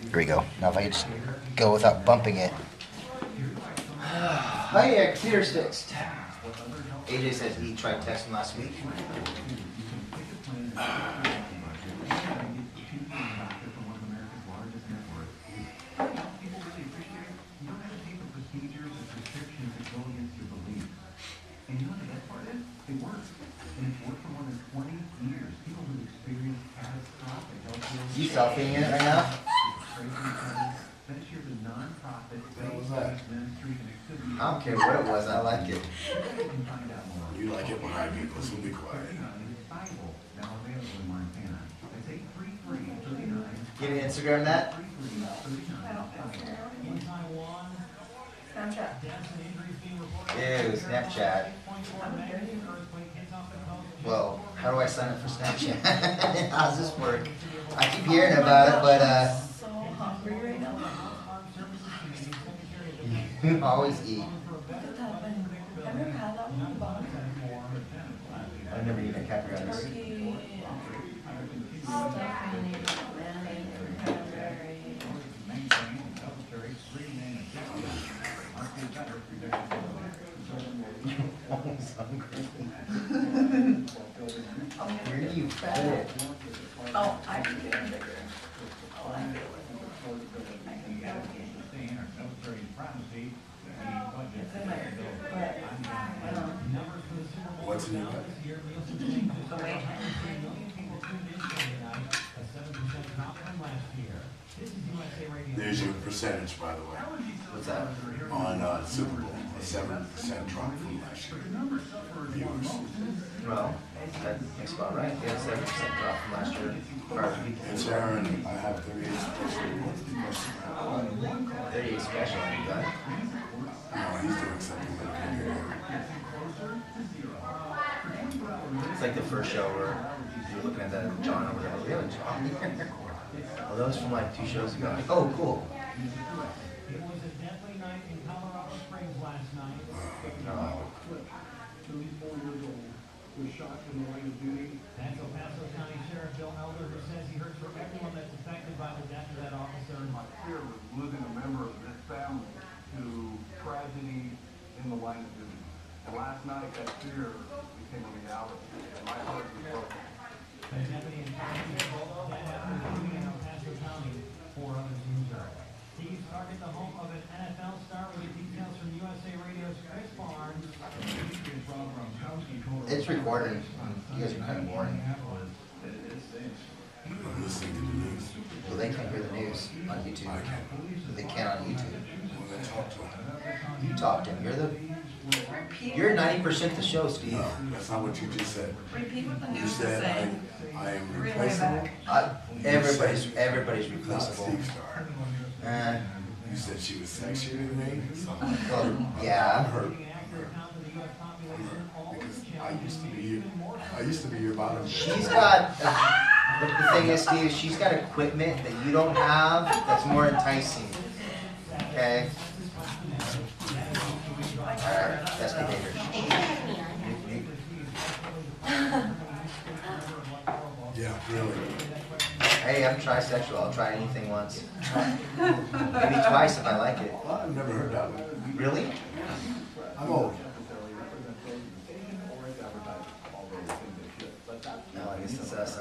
Here we go. Now if I could just go without bumping it. Oh yeah, computer's fixed. AJ says he tried texting last week. You selfieing it right now? What was that? I don't care what it was, I like it. You like it when I be, so be quiet. You gonna Instagram that? Snapchat. Ew, Snapchat. Well, how do I sign up for Snapchat? How's this work? I keep hearing about it, but So hungry right now. you always eat. Look at that one. Have you ever had that one? Bun? I've never eaten a caviar. Turkey, stuffing, mayonnaise, cranberry. Almost hungry. Where do you fit it? Oh, I can get it bigger. Oh, I can get it. It's in there, but, What's in your butt? the weight. There's your percentage, by the way, What's that? on Super Bowl, a 7% drop from last year. Viewers. Well, that makes about right. We had a 7% drop from last year. And Sharon, I have 38 special. 38 special, you got it. No, he's doing something like that. It's like the first show where you're looking at that John over there. We have a John here. Oh, that was from like 2 shows ago. Oh, cool. No. That's El Paso County Sheriff Bill Elder, who says he hurts for everyone that's affected by the death of that officer. My fear was losing a member of this family to tragedy in the line of duty. And last night, that fear became a reality, and my heart was broken. The deputy and fire chief both dead after shooting in El Paso County, 4 others injured. Thieves target the home of an NFL star with details from USA Radio's Chris Barnes. It's recording. You guys are kind of boring. I'm listening to the news. Well, they can't hear the news on YouTube. I can. But they can on YouTube. When I talk to him. You talk to him. You're 90% the show, Steve. No, that's not what you just said. Repeat what the You news is said saying. I am Relay replaceable. back. Everybody's Not replaceable. Steve Star. You said she was sexier than me? Something like that. Well, yeah. I'm hurt. Because I used to be your bottom. She's got, the thing is, Steve, she's got equipment that you don't have that's more enticing. Okay? Alright, best behavior. Yeah, really. Hey, I'm trisexual. I'll try anything once. Maybe twice if I like it. Well, I've never heard that one. Really? I'm old. No, I guess it's us,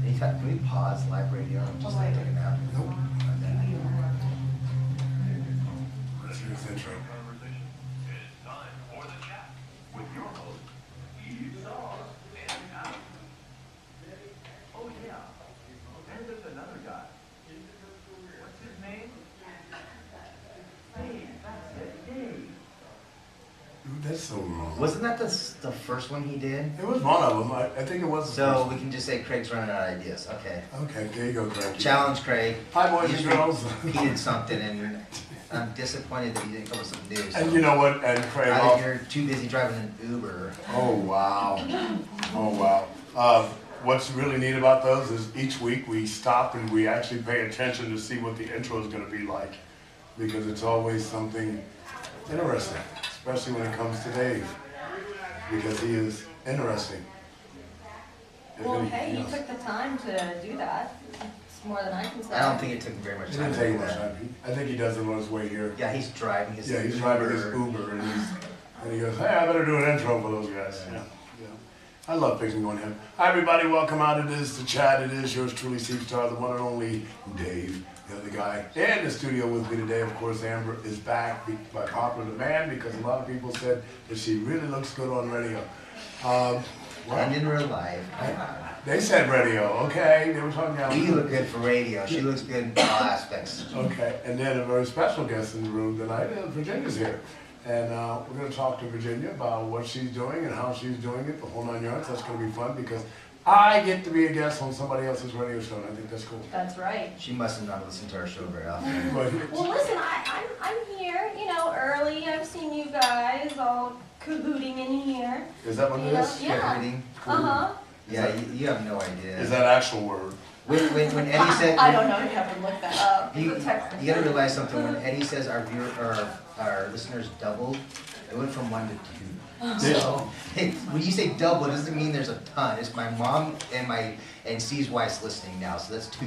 anytime, can we pause live radio and just like take a nap? Nope. Okay. Let's hear his intro. Oh, yeah. And there's another guy. What's his name? Dave, that's it, Dave. Dude, that's so wrong. Wasn't that the first one he did? It was one of them. I think it was the So first we can just say Craig's running out of ideas. Okay. one. Okay, there you go, Greg. Challenge Craig. Hi, boys and girls. He did something, and I'm disappointed that he didn't come with something new. So And you know what? And Craig, either you're too busy driving an Uber. oh wow, oh wow. What's really neat about those is each week we stop and we actually pay attention to see what the intro is going to be like, because it's always something interesting, especially when it comes to Dave, because he is interesting. Well, hey, you took the time to do that. It's more than I can say. I don't think it took him very much It time didn't to take do much that. time. I think he does it on his way here. Yeah, he's driving his Yeah, he's driving his Uber and he goes, hey, I better do an intro for those guys. Yeah. Yeah. I love picking on him. Hi everybody, welcome out. It is the chat. It is yours truly, Steve Star, the one and only Dave, the other guy. And in the studio with me today, of course, Amber is back by popular demand because a lot of people said that she really looks good on radio. And in real life. They said radio, okay. They were talking about. We look good for radio. She looks good in all aspects. Okay, and then a very special guest in the room tonight, Virginia's here. And we're going to talk to Virginia about what she's doing and how she's doing it, the whole 9 yards. That's going to be fun because I get to be a guest on somebody else's radio show, and I think that's cool. That's right. She must have not listened to our show very often. But Well, listen, I'm here, early. I've seen you guys all cahooting in here. is that what it is? Yeah. Reading. Uh-huh. Yeah, you have no idea. Is that actual word? When Eddie said, I don't know, you have to look that up. you, It's a text. you gotta realize something. When Eddie says our our listeners doubled, it went from 1 to 2. So when you say double, it doesn't mean there's a ton. It's my mom and Steve's wife's listening now, so that's 2.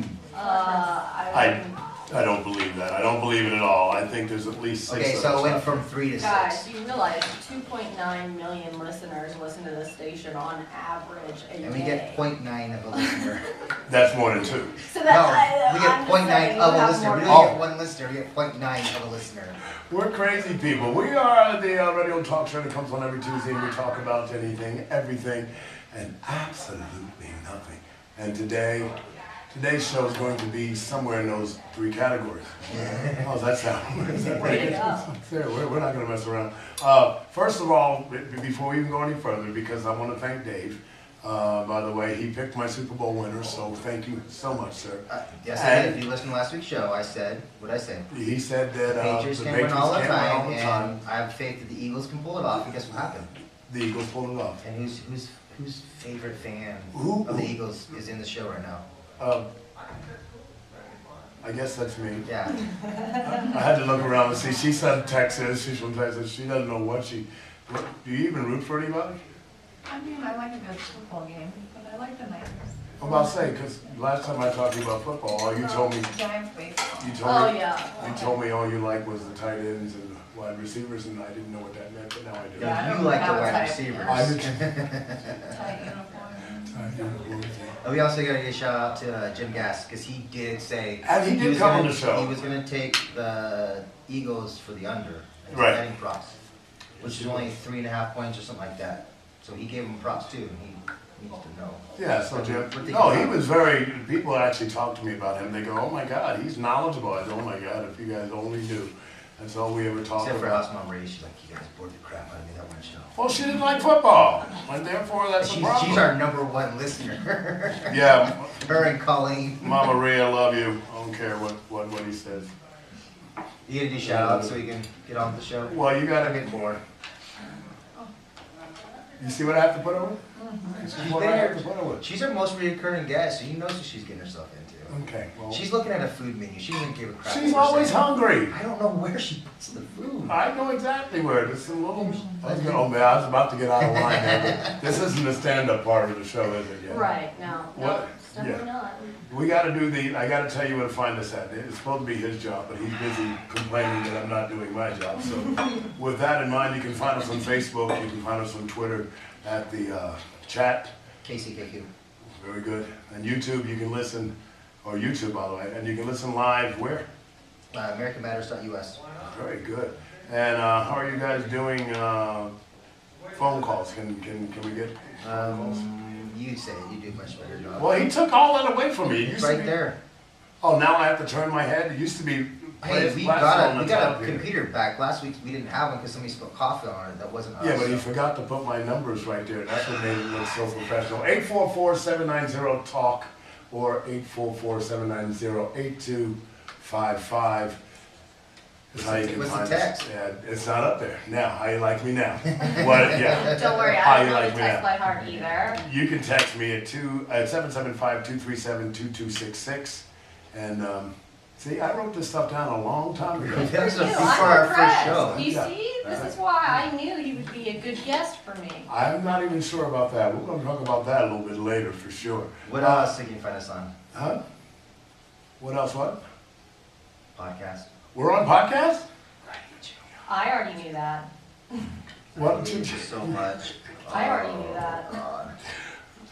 I don't believe that. I don't believe it at all. I think there's at least 6 Okay, of so us it went out from 3 to 6. Guys, you realize 2.9 million listeners listen to the station on average a day. And we get 0.9 of a listener. That's more than 2. So No, that, we I'm get just 0.9 saying you of a have listener. more We than- don't get 1 listener, we get 0.9 of a listener. We're crazy people. We are the radio talk show that comes on every Tuesday and we talk about anything, everything, and absolutely nothing. And today's show is going to be somewhere in those 3 categories. How's that sound? Is that Way to right? go. There, we're not going to mess around. First of all, before we even go any further, because I want to thank Dave. By the way, he picked my Super Bowl winner, so thank you so much, sir. Yes, I did. If you listened to last week's show, I said, what'd I say? He said that Patriots the can win all the can't win time, all the time. and I have faith that the Eagles can pull it off, and guess what happened? The Eagles pulled it off. And whose favorite fan Who? of the Eagles is in the show right now? I guess that's me. Yeah. I had to look around and see. She said Texas. She's from Texas. She doesn't know what she. Do you even root for anybody? I mean, I like a good football game, but I like the Niners. I'm about to say, because last time I talked to you about football, you told me, Giants baseball. you told Oh, me, yeah. you told me all you like was the tight ends and wide receivers, and I didn't know what that meant, but now I do. Yeah, I You don't like the have a wide type. receivers. I do. Tight uniform. We also got to give a shout out to Jim Gass, because he did say And he did was come on gonna- the show. He was going to take the Eagles for the under, and Right. betting props, which is only 3.5 points or something like that. So he gave him props too, and he needs to know. Yeah, so Jim, What they no, got. he was very, people actually talk to me about him. They go, oh my God, he's knowledgeable. I go, oh my God, if you guys only knew. That's all we ever talk Except for about. House Mom Ray, she's like, you guys bored the crap out of me that one show. Well, she didn't like football, and therefore that's a She's problem. our #1 listener. Yeah, Her and Colleen. Mama Ray, I love you. I don't care what he says. You gotta do shout outs so we can get on with the show. Well, you I'm gotta getting bored. You see what I have to put her with? This is what I have to put her with. She's our most recurring guest, so you know what she's getting herself into. Okay, well, She's looking at a food menu. She doesn't give a crap. she's what we're always saying. hungry. I don't know where she puts the food. I know exactly where. There's some little. I was about to get out of line there, but this isn't the stand-up part of the show, is it? Yet? Right, no, What? no, it's definitely not. We got to do the. I got to tell you where to find us at. It's supposed to be his job, but he's busy complaining that I'm not doing my job. So, with that in mind, you can find us on Facebook. You can find us on Twitter at the chat. KCKQ. Very good. And YouTube, you can listen, or YouTube, by the way, and you can listen live where? AmericanMatters.us. Very good. And how are you guys doing phone calls? Can we get phone calls? You say it. You do a much better job. Well, he took all that away from me. It It's used to right be- there. Oh, now I have to turn my head? It used to be Hey, we plastic got on a the top a here. computer back. Last week we didn't have one because somebody spilled coffee on it. That wasn't us. Yeah, but he so- forgot to put my numbers right there. That's what made it look so professional. 844-790-TALK or 844-790-8255 is how you can What's the find text? us. Yeah, it's not up there. Now, how you like me now? What? Yeah. Don't worry, How I don't you know like the me text now? by heart either. You can text me at 775-237-2266. And see, I wrote this stuff down a long time ago. That was Thank you, before I'm our first impressed. show. You Yeah. see, This is why I knew you would be a good guest for me. I'm not even sure about that. We're gonna talk about that a little bit later for sure. What else can you find us on? Huh? What else, what? Podcast. We're on podcast? I already knew that. What? Thank you so much. I already knew that. God.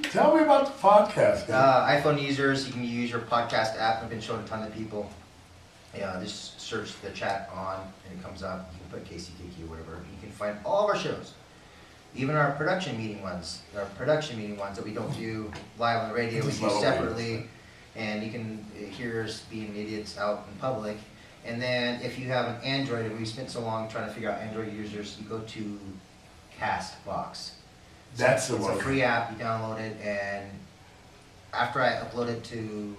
Tell me about the podcast, guys. iPhone users, you can use your podcast app. I've been showing a ton of people. Yeah, just search the chat on and it comes up. You can put KCKQ, whatever. You can find all of our shows. Even our production meeting ones. Our production meeting ones that we don't do live on the radio, we do separately. And you can hear us being idiots out in public. And then if you have an Android, and we spent so long trying to figure out Android users, you go to Castbox. That's the It's one. a free app, you download it, and after I upload it to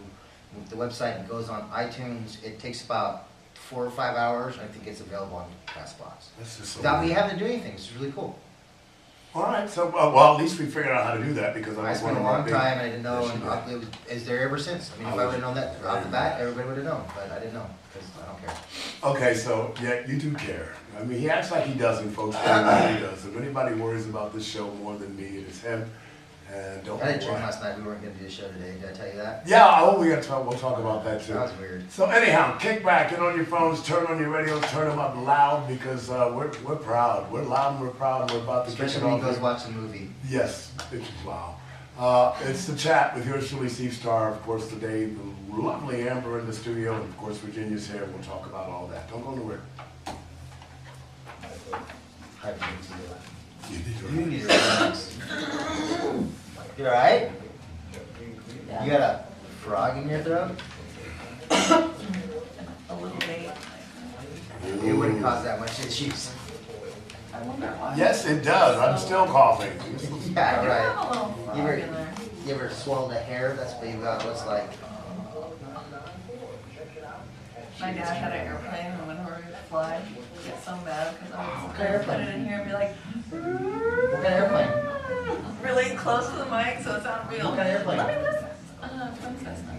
the website and it goes on iTunes, it takes about 4 or 5 hours, and I think it's available on Castbox. That's just so Without me weird. having to do anything, it's really cool. All right, so, well, at least we figured out how to do that because I I was spent a one of our long big- time and I didn't know, Yes, and you did. it was, is there ever since? I mean, if I would've known that off the bat, everybody would've known, but I didn't know, because I don't care. Okay, so, yeah, you do care. I mean, he acts like he doesn't, folks, but he really does. If anybody worries about this show more than me, it is him. And don't I didn't know dream why. last night we weren't gonna do the show today, did I tell you that? Yeah, oh, we gotta talk, we'll talk about that too. That was weird. So anyhow, kick back, get on your phones, turn on your radios, turn them up loud because we're proud. We're loud and we're proud and we're about to kick Especially it when off. he goes here. watch the movie. Yes, it's wow. It's the chat with yours truly, Steve Starr, of course, today, the lovely Amber in the studio, and of course, Virginia's here. We'll talk about all that. Don't go nowhere. Hi, James. You need to You need to relax. You alright? You got a frog in your throat? A little bit. It wouldn't cause that much issues. I wonder why. Yes, it does. I'm still coughing. Yeah, right. A little You frog in there. ever swallowed a hair? That's what you got. What's like? My dad had an airplane and when we would fly, he'd get so mad because I would Okay, airplane. put it in here and be like, What kind of airplane? really close to the mic so it sounded real. What kind of airplane? Let me listen. Twin Cessna.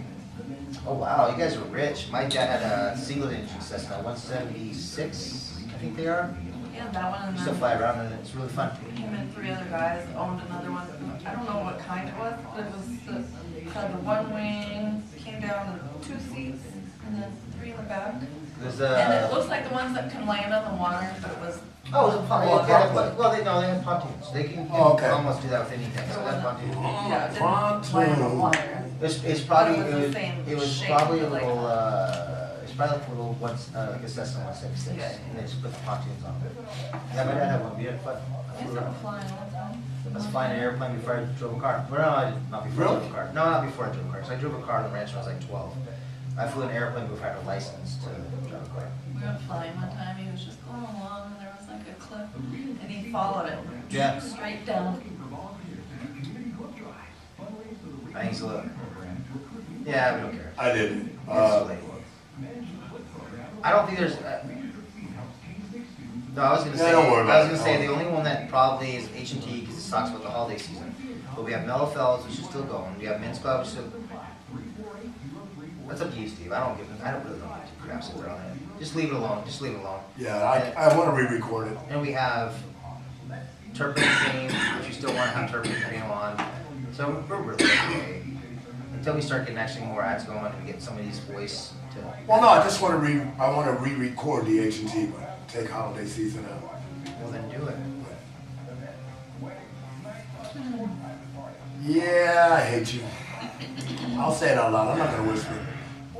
Oh wow, you guys are rich. My dad had a single engine Cessna 176, I think they are. Yeah, that one and Used to then fly around and it's really fun. him and 3 other guys owned another one. I don't know what kind it was, but it was had the one wing, came down to 2 seats and then 3 in the back. There's And it a. looks like the ones that can land on the water, but it was. Oh, it was a pontoon. Well, they have pontoons. They can Oh, okay. almost do that with anything. So that's pontoon. Yeah, it didn't land on water. It's probably But it was the same it was shape, probably a like- little it's probably like a little like a Cessna 176, Yeah. and they just put the pontoons on it. Yeah, my dad had one. We had fun. I used to fly all the time. I was flying an airplane before I drove a car. Well, no, I didn't. Not before I drove a car. No, not before I drove a car. So I drove a car on the ranch when I was like 12. I flew an airplane before I had a license to drive a car. We went flying one time, he was just going along and there was like a cliff and he followed it. Yeah. Straight down. I think so. Yeah, we don't care. I didn't. It's too late. I don't think there's. No, I was gonna Yeah, say. don't worry about I was it. gonna say the only one that probably is H&T because it talks about the holiday season. But we have Mellow Fellows, which is still going. We have Men's Club, which is still. That's up to you, Steve. I don't really don't give two craps if they're on it. Just leave it alone. Just leave it alone. Yeah, I want to re-record it. And we have Turpin Cream, if you still want to have Turpin Cream on. So we're really okay. Until we start getting actually more ads going and get somebody's voice to. Well, no, I just want to re-record the H&T one. Take holiday season out. Well, then do it. Yeah, I hate you. I'll say it out loud. I'm not gonna whisper.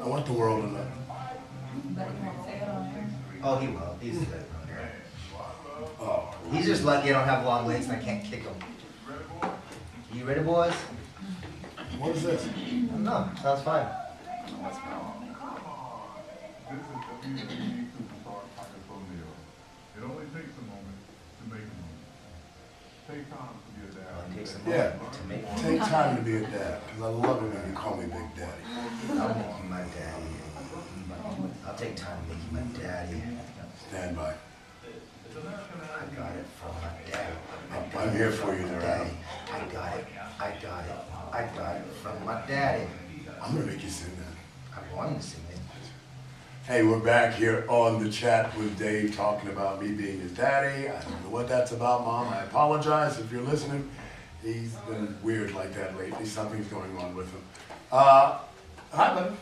I want the world to know. But you won't say it on here. Oh, he will. He's good. Oh, He's just lucky I don't have long legs and I can't kick him. You ready, boys? what is this? No, sounds fine. What's wrong? This is WWE Superstar Packers O'Neal. It only takes a moment to make a moment. Take time to be a dad. It takes a Yeah. moment to make Take time to be a dad, because I love it when you call me Big Daddy. I'll make you my daddy. I'll take time to make you my daddy. Stand by. I got it from my daddy. I'm here for you there, Daddy. Adam. I got it. I got it. I got it from my daddy. I'm gonna make you sing that. I'm wanting to sing it. Hey, we're back here on the chat with Dave talking about me being his daddy. I don't know what that's about, Mom. I apologize if you're listening. He's been weird like that lately. Something's going on with him. Hi, buddy.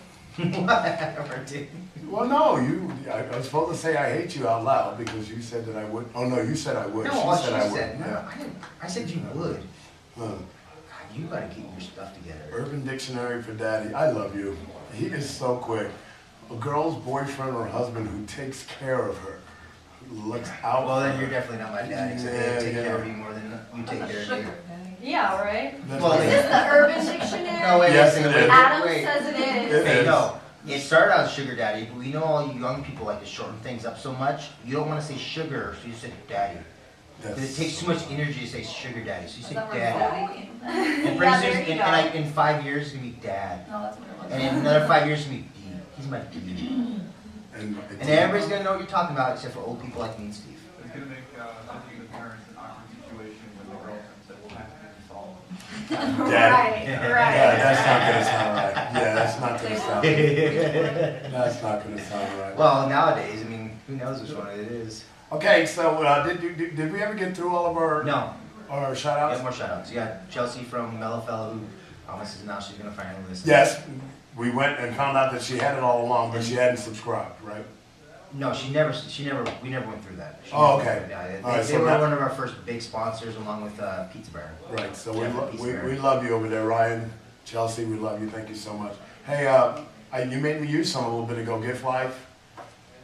Whatever, dude. Well, no, I was supposed to say I hate you out loud because you said that I would. Oh, no, you said I would. No, She said I would. said. No, Yeah. I didn't. I said you would. Huh. God, you gotta get your stuff together. Urban Dictionary for Daddy. I love you. He is so quick. A girl's boyfriend or husband who takes care of her, looks out. Well, for then you're her. definitely not my dad, except Yeah, they take yeah. care of you more than you take care of me. Yeah, right? That's Well, right. Is this the Urban Dictionary? No, wait, Yes, wait, it wait, is. Adam wait. says it It is. is. No, it started out as sugar daddy, but we know all you young people like to shorten things up so much. You don't want to say sugar, so you say daddy. Because it takes too much energy to say sugar daddy, so you say Is that where daddy. daddy came from? And pretty Yeah, soon, there you and go. in 5 years, it's gonna be dad. No, that's what it was. And in another 5 years, it's gonna be D. He's my D. And And everybody's gonna know what you're talking about, except for old people like me and Steve. It's gonna make something the parents an awkward situation when the girlfriend said, we'll have to be solved. Daddy. Right, Yeah, right. that's not gonna sound right. Yeah, that's not gonna sound right. Well, That's not gonna sound right. nowadays, I mean, who knows which one it is? Okay, so did we ever get through all of our No, our we shout have outs? more shout outs. You got Chelsea from Mellow Fellow who promises now she's gonna finally listen. Yes, we went and found out that she had it all along, but she hadn't subscribed, right? No, we never went through that. She Oh, never- okay. Yeah, they, All right, they so were now- one of our first big sponsors along with Pizza Bar. Right, so Yeah, peace we there. love you over there, Ryan, Chelsea, we love you, thank you so much. Hey, you made me use some a little bit ago, Gift Life.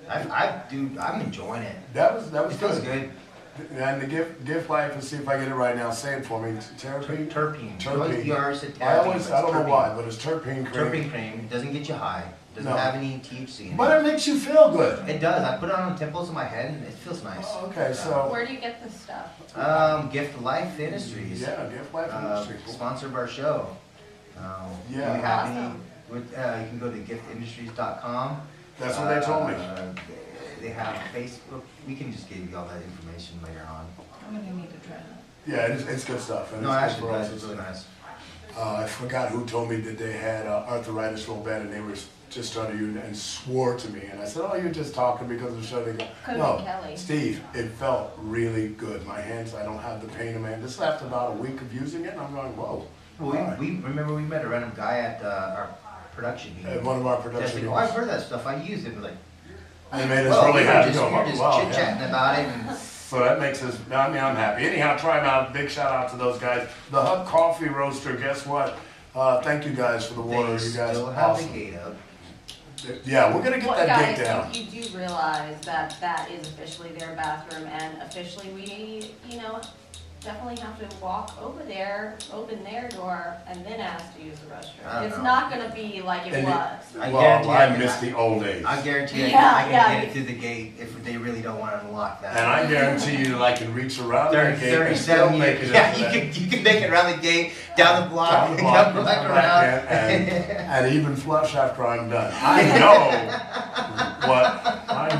I'm enjoying it. That was It feels good. good. And the Gift Life, let's see if I get it right now, say it for me, terpene? Terpene. Terpene. You already said terpene. I always, but I it's don't know terpene. why, but it's terpene cream. Terpene cream doesn't get you high. Doesn't No. have any THC in But it makes you feel good. it. It does. I put it on the temples of my head and it feels nice. Oh, okay, so, Where do you get this stuff? Gift Life Industries. yeah, Gift Life Industry. Cool. Sponsor of our show. Yeah. Do you have any? Awesome. You can go to giftindustries.com. That's what they told me. They have Facebook. We can just give you all that information later on. I'm gonna need to try that. Yeah, it's good stuff. and No, it's good actually, for guys, us. it's really nice. I forgot who told me that they had arthritis real bad and they were just starting to use it and swore to me. And I said, oh, you're just talking because of the show. They go, Could've no, been Kelly. Steve, it felt really good. My hands, I don't have the pain in my hand. This after about a week of using it, and I'm going, whoa. Well, all right. we remember we met a random guy at our production meeting. At one of our Just production like, oh, I've meetings. heard that stuff. I used it. Like, They made us well, really we were happy. just, Going, we were just wow, chit yeah. chatting about it. And So that makes us, I mean, I'm happy. Anyhow, try them out. Big shout out to those guys. The Hub Coffee Roaster, guess what? Thank you guys for the water. they You guys still are have awesome. the gate up. Yeah, we're gonna get Well, that guys, gate down. you do realize that that is officially their bathroom, and officially we, definitely have to walk over there, open their door, and then ask to use the I restroom. don't It's know. not gonna be like it And was. I Well, guarantee I can- miss the old days. I guarantee Yeah, I can yeah. get it through the gate if they really don't want to unlock that. And I guarantee you, I can reach around that gate and still 37 make it. Yeah, up you to that. can make it around the gate, down the block, Down the block, come back come around. back in, and even flush after I'm done. I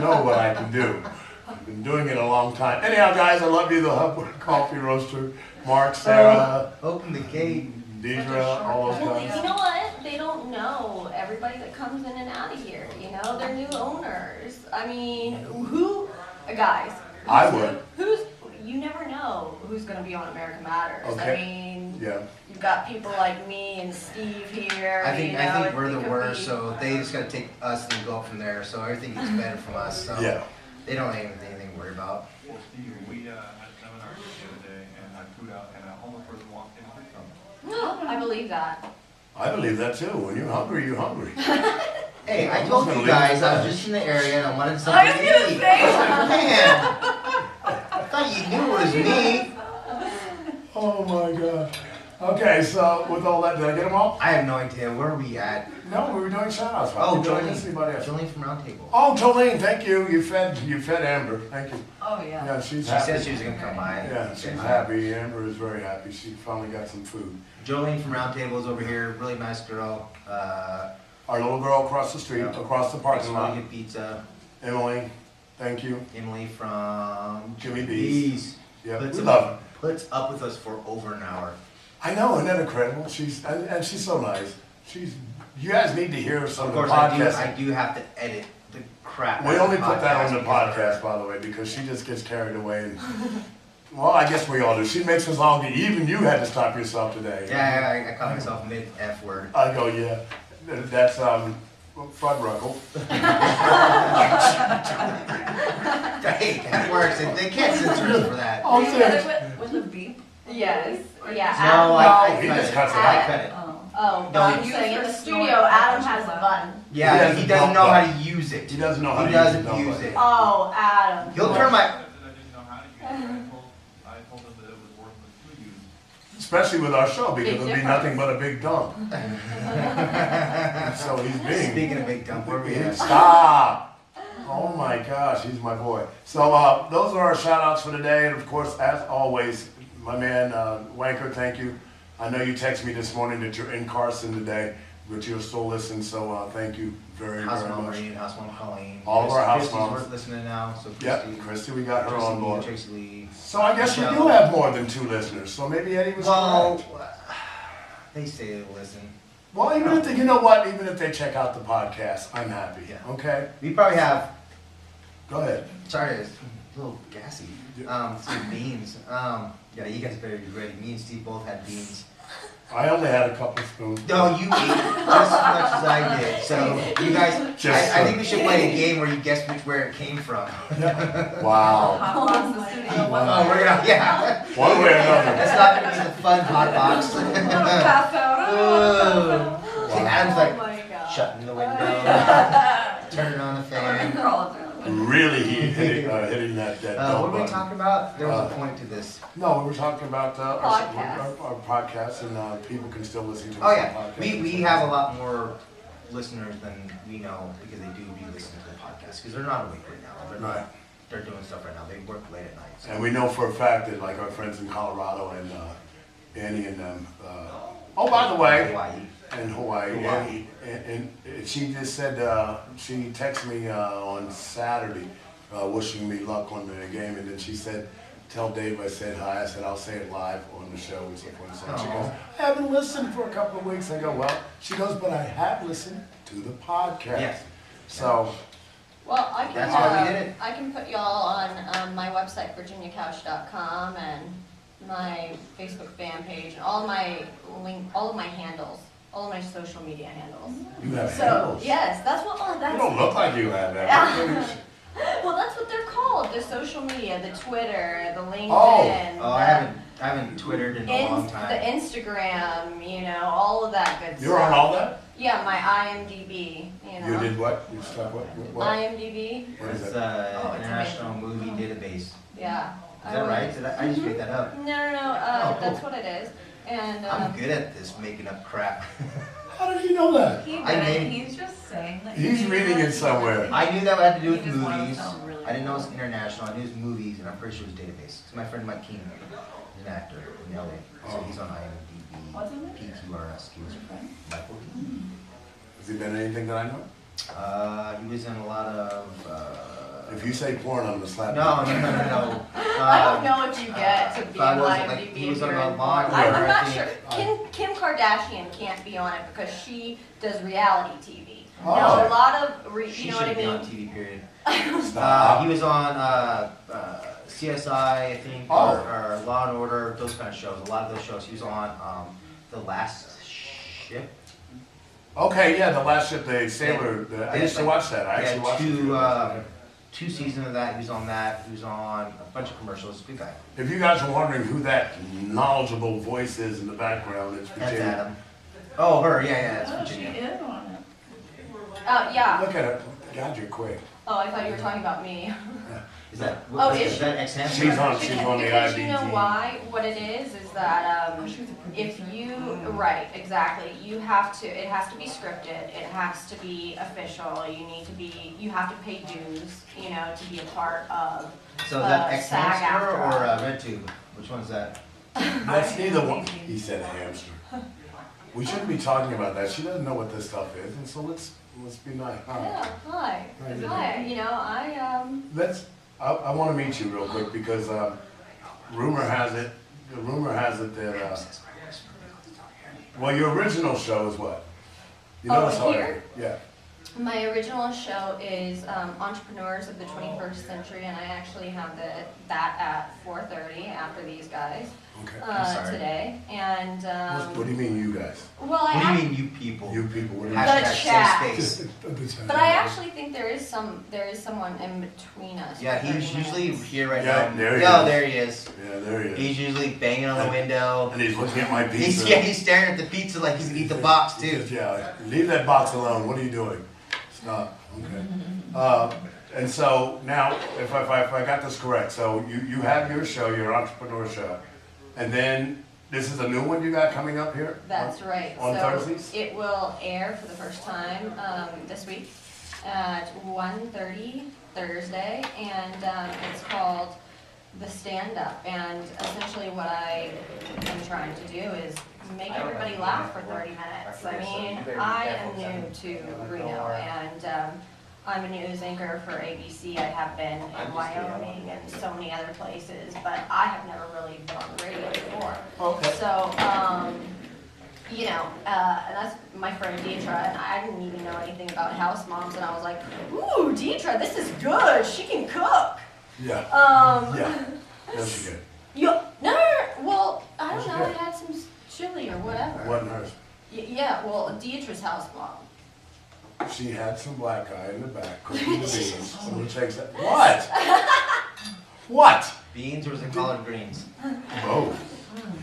know what I can do. I've been doing it a long time. Anyhow, guys, I love you. The Hub Coffee Roaster, Mark, Sarah, Open the gate. Deidre, all those Well, you guys. know what? They don't know everybody that comes in and out of here, they're new owners. I mean, guys? I would. You never know who's gonna be on America Matters. Okay. I mean, Yeah. you've got people like me and Steve here. I think we're it the could worst, be- so they just gotta take us and go from there. So everything gets better from us. So Yeah. they don't have anything to worry about. Well, Steve, we had seminars the other day, and I food out, and a homeless person walked in. I believe that. I believe that too. When you're hungry, you're hungry. Hey, I I'm told just you gonna leave guys it I at was just in the area and I wanted I something was to gonna eat. say. Man, I thought you knew it was me. Oh my God. Okay, so with all that, did I get them all? I have no idea. Where are we at? No, we were doing shout outs. Oh, Did I miss anybody else? Jolene from Round Table. Oh, Jolene, thank you. You fed Amber. Thank you. Oh, yeah. Yeah, she's She happy. said she was gonna come by. Yeah, she's happy. Amber is very happy. She finally got some food. Jolene from Round Table is over here. Really nice girl. Our little girl across the street, Yeah. across the Makes parking really lot. good pizza. Emily, thank you. Emily from Jimmy B's. Yeah, we Puts love her. Puts up with us for over an hour. I know, isn't that incredible? And she's so nice. You guys need to hear some Of of the course, I podcasts. do have to edit the crap. We out of only put that on the because of her. podcast, by the way, because she just gets carried away. And, well, I guess we all do. She makes us all, even you had to stop yourself today. Yeah, I caught myself mid F word. I go, yeah. That's, Fuddruckle. Hey, that works. They can't censor us for that. Oh, Did you serious? get it with a beep? Yes, yeah. No, Adam- I he cut just it. cuts it I out. cut it. Oh. Oh, No, I'm you saying in the first studio, snort. Adam has a button. Yeah, He he doesn't know doesn't how to use it. He doesn't know how He to use doesn't it. use it. Oh, Adam. He'll turn my. I didn't know how to use it. I told them that it was worthless to use. Especially with our show, because Big it'll be difference. nothing but a big dump. So he's being. Speaking of big dump, where we at? Stop! Oh my gosh, he's my boy. So those are our shout outs for today. And of course, as always, my man Wanker, thank you. I know you texted me this morning that you're in Carson today, but you're still listening. So thank you very, House very mom much. Maureen, house mom Colleen. All of our house Christy's moms. listening now, so Christy. Yep, Christy, we got her Tracy on Lee, board. Tracy Lee. So I guess we do Michelle. have more than 2 listeners. So maybe Eddie was Well, correct. they say they listen. Well, even if they, you know what, even if they check out the podcast, I'm happy. Yeah. Okay, We probably have. go ahead. Sorry, it's a little gassy. Some beans. Yeah, you guys better be ready. Me and Steve both had beans. I only had a couple spoons. No, you ate just as much as I did. So you guys, Just I think we should play a game where you guess where it came from. Wow. Hot box the studio. Oh, we're gonna, yeah. One way or another. That's not gonna be the fun hot box. Pass out. Ooh. See, Adam's Oh like my God. shutting the window, turning on the fan. Crawl through. Really hitting that What dump were we button. talking about? There was a point to this. No, we were talking about Podcast. our podcast, and people can still listen to Oh us yeah, on podcast. we have a lot more listeners than we know because they do be listening to the podcast because they're not awake right now. They're not. Right. They're doing stuff right now. They work late at night. So. And we know for a fact that like our friends in Colorado and Annie and them. Oh, by the way, Hawaii. in Hawaii, Hawaii. and she just said she texted me on Saturday, wishing me luck on the game, and then she said, "Tell Dave I said hi." I said, "I'll say it live on the show." And so forth and so on. She goes, "I haven't listened for a couple of weeks." I go, "Well," she goes, "but I have listened to the podcast." Yes. Well, So I can, That's why we did it. I can put y'all on my website, virginiacouch.com, and my Facebook fan page, and all of my handles, all of my social media handles. you have So, handles. yes, that's what, You that's, don't look like you have that. well, that's what they're called, the social media, the Twitter, the LinkedIn. Oh, I haven't Twittered in a long the time. Instagram, you know, all of that good stuff. You're on all that? Yeah, my IMDb, you know. You did what? You stuck what? IMDb, What is It's that? Oh, it's International Movie Database. yeah. Is that right? I just made that up. No, Oh, cool. that's what it is. And, I'm good at this making up crap. How did you know that? He I did. made- He's just saying that. He's he reading did it somewhere. I knew that had to do He with just wanted to movies. sound really I didn't know it was international. I knew it was movies, and I'm pretty sure it was database. Because my friend Mike Keenan is an actor in LA, so he's on IMDb. What's his name? PQRS. Michael. Has he been in anything that I know? He was in a lot of. If you say porn, I'm gonna slap No. you. I don't know if you get to be I on wasn't, like, IMDb he if was on you're a in Law porn. and Order, I'm I not think. sure. Kim Kardashian can't be on it because she does reality TV. Oh. Now, a lot of, She you know what I should be on mean? TV. Period. Stop. He was on CSI, I think, Oh. or Law and Order, those kind of shows. A lot of those shows. He was on The Last Ship. Okay, yeah, the last ship, the sailor. I used to watch that. I actually watched it. Two seasons of that. He was on that. He was on a bunch of commercials. Good guy. If you guys are wondering who that knowledgeable voice is in the background, it's That's Virginia. Adam. Oh, her. Yeah, Oh, that's she Virginia. is on it. Yeah. Look at her. God, you're quick. Oh, I thought you were talking about me. Is that? Oh, is is she? that ex She's on the Because you know IBT. why? What it is that if you, right, exactly, you have to, it has to be scripted, it has to be official, you have to pay dues, you know, to be a part of. So is that ex SAG hamster or after. RedTube? Which one's that? That's neither one. He said a hamster. We shouldn't be talking about that. She doesn't know what this stuff is, and so let's be nice. All right. Yeah, hi, hi, you know, I want to meet you real quick because rumor has it that well, your original show is what? You Oh, know it's hard. here? Yeah. My original show is Entrepreneurs of the 21st Century, and I actually have that at 4:30 after these guys Okay. sorry. today. And What do you mean, you guys? well, What do you mean, you people? You people, what do you Hashtag chat. safe space. but I actually think there is someone in between us. Yeah, for he's 30 usually minutes. here right Yeah, now. there he Yo, is. there he is. Yeah, there he is. He's usually banging on the window. And he's looking at my He's pizza. he's staring at the pizza like he's gonna eat the box He too. says, yeah, leave that box alone. What are you doing? Stop. Okay. And so now, if I got this correct, so you have your show, your entrepreneur show, and then this is a new one you got coming up here? That's right. On so Thursdays? It will air for the first time this week at 1:30 Thursday, and it's called The Stand Up. And essentially, what I am trying to do is make everybody laugh for 30 minutes. I mean, I am new to Reno, and I'm a news anchor for ABC. I have been in Wyoming and so many other places, but I have never really been on the radio before. Okay. So, you know, and that's my friend Deidre, and I didn't even know anything about house moms, and I was like, ooh, Deidre, this is good. She can cook. Yeah. Um, Yeah. That's good. no, well, I don't What'd you know. I get? had some chili or whatever. Wasn't hers. Yeah, well, Deidre's house mom. She had some black guy in the back cooking the beans. Someone takes that. What? What? Beans or was it collard greens? Oh.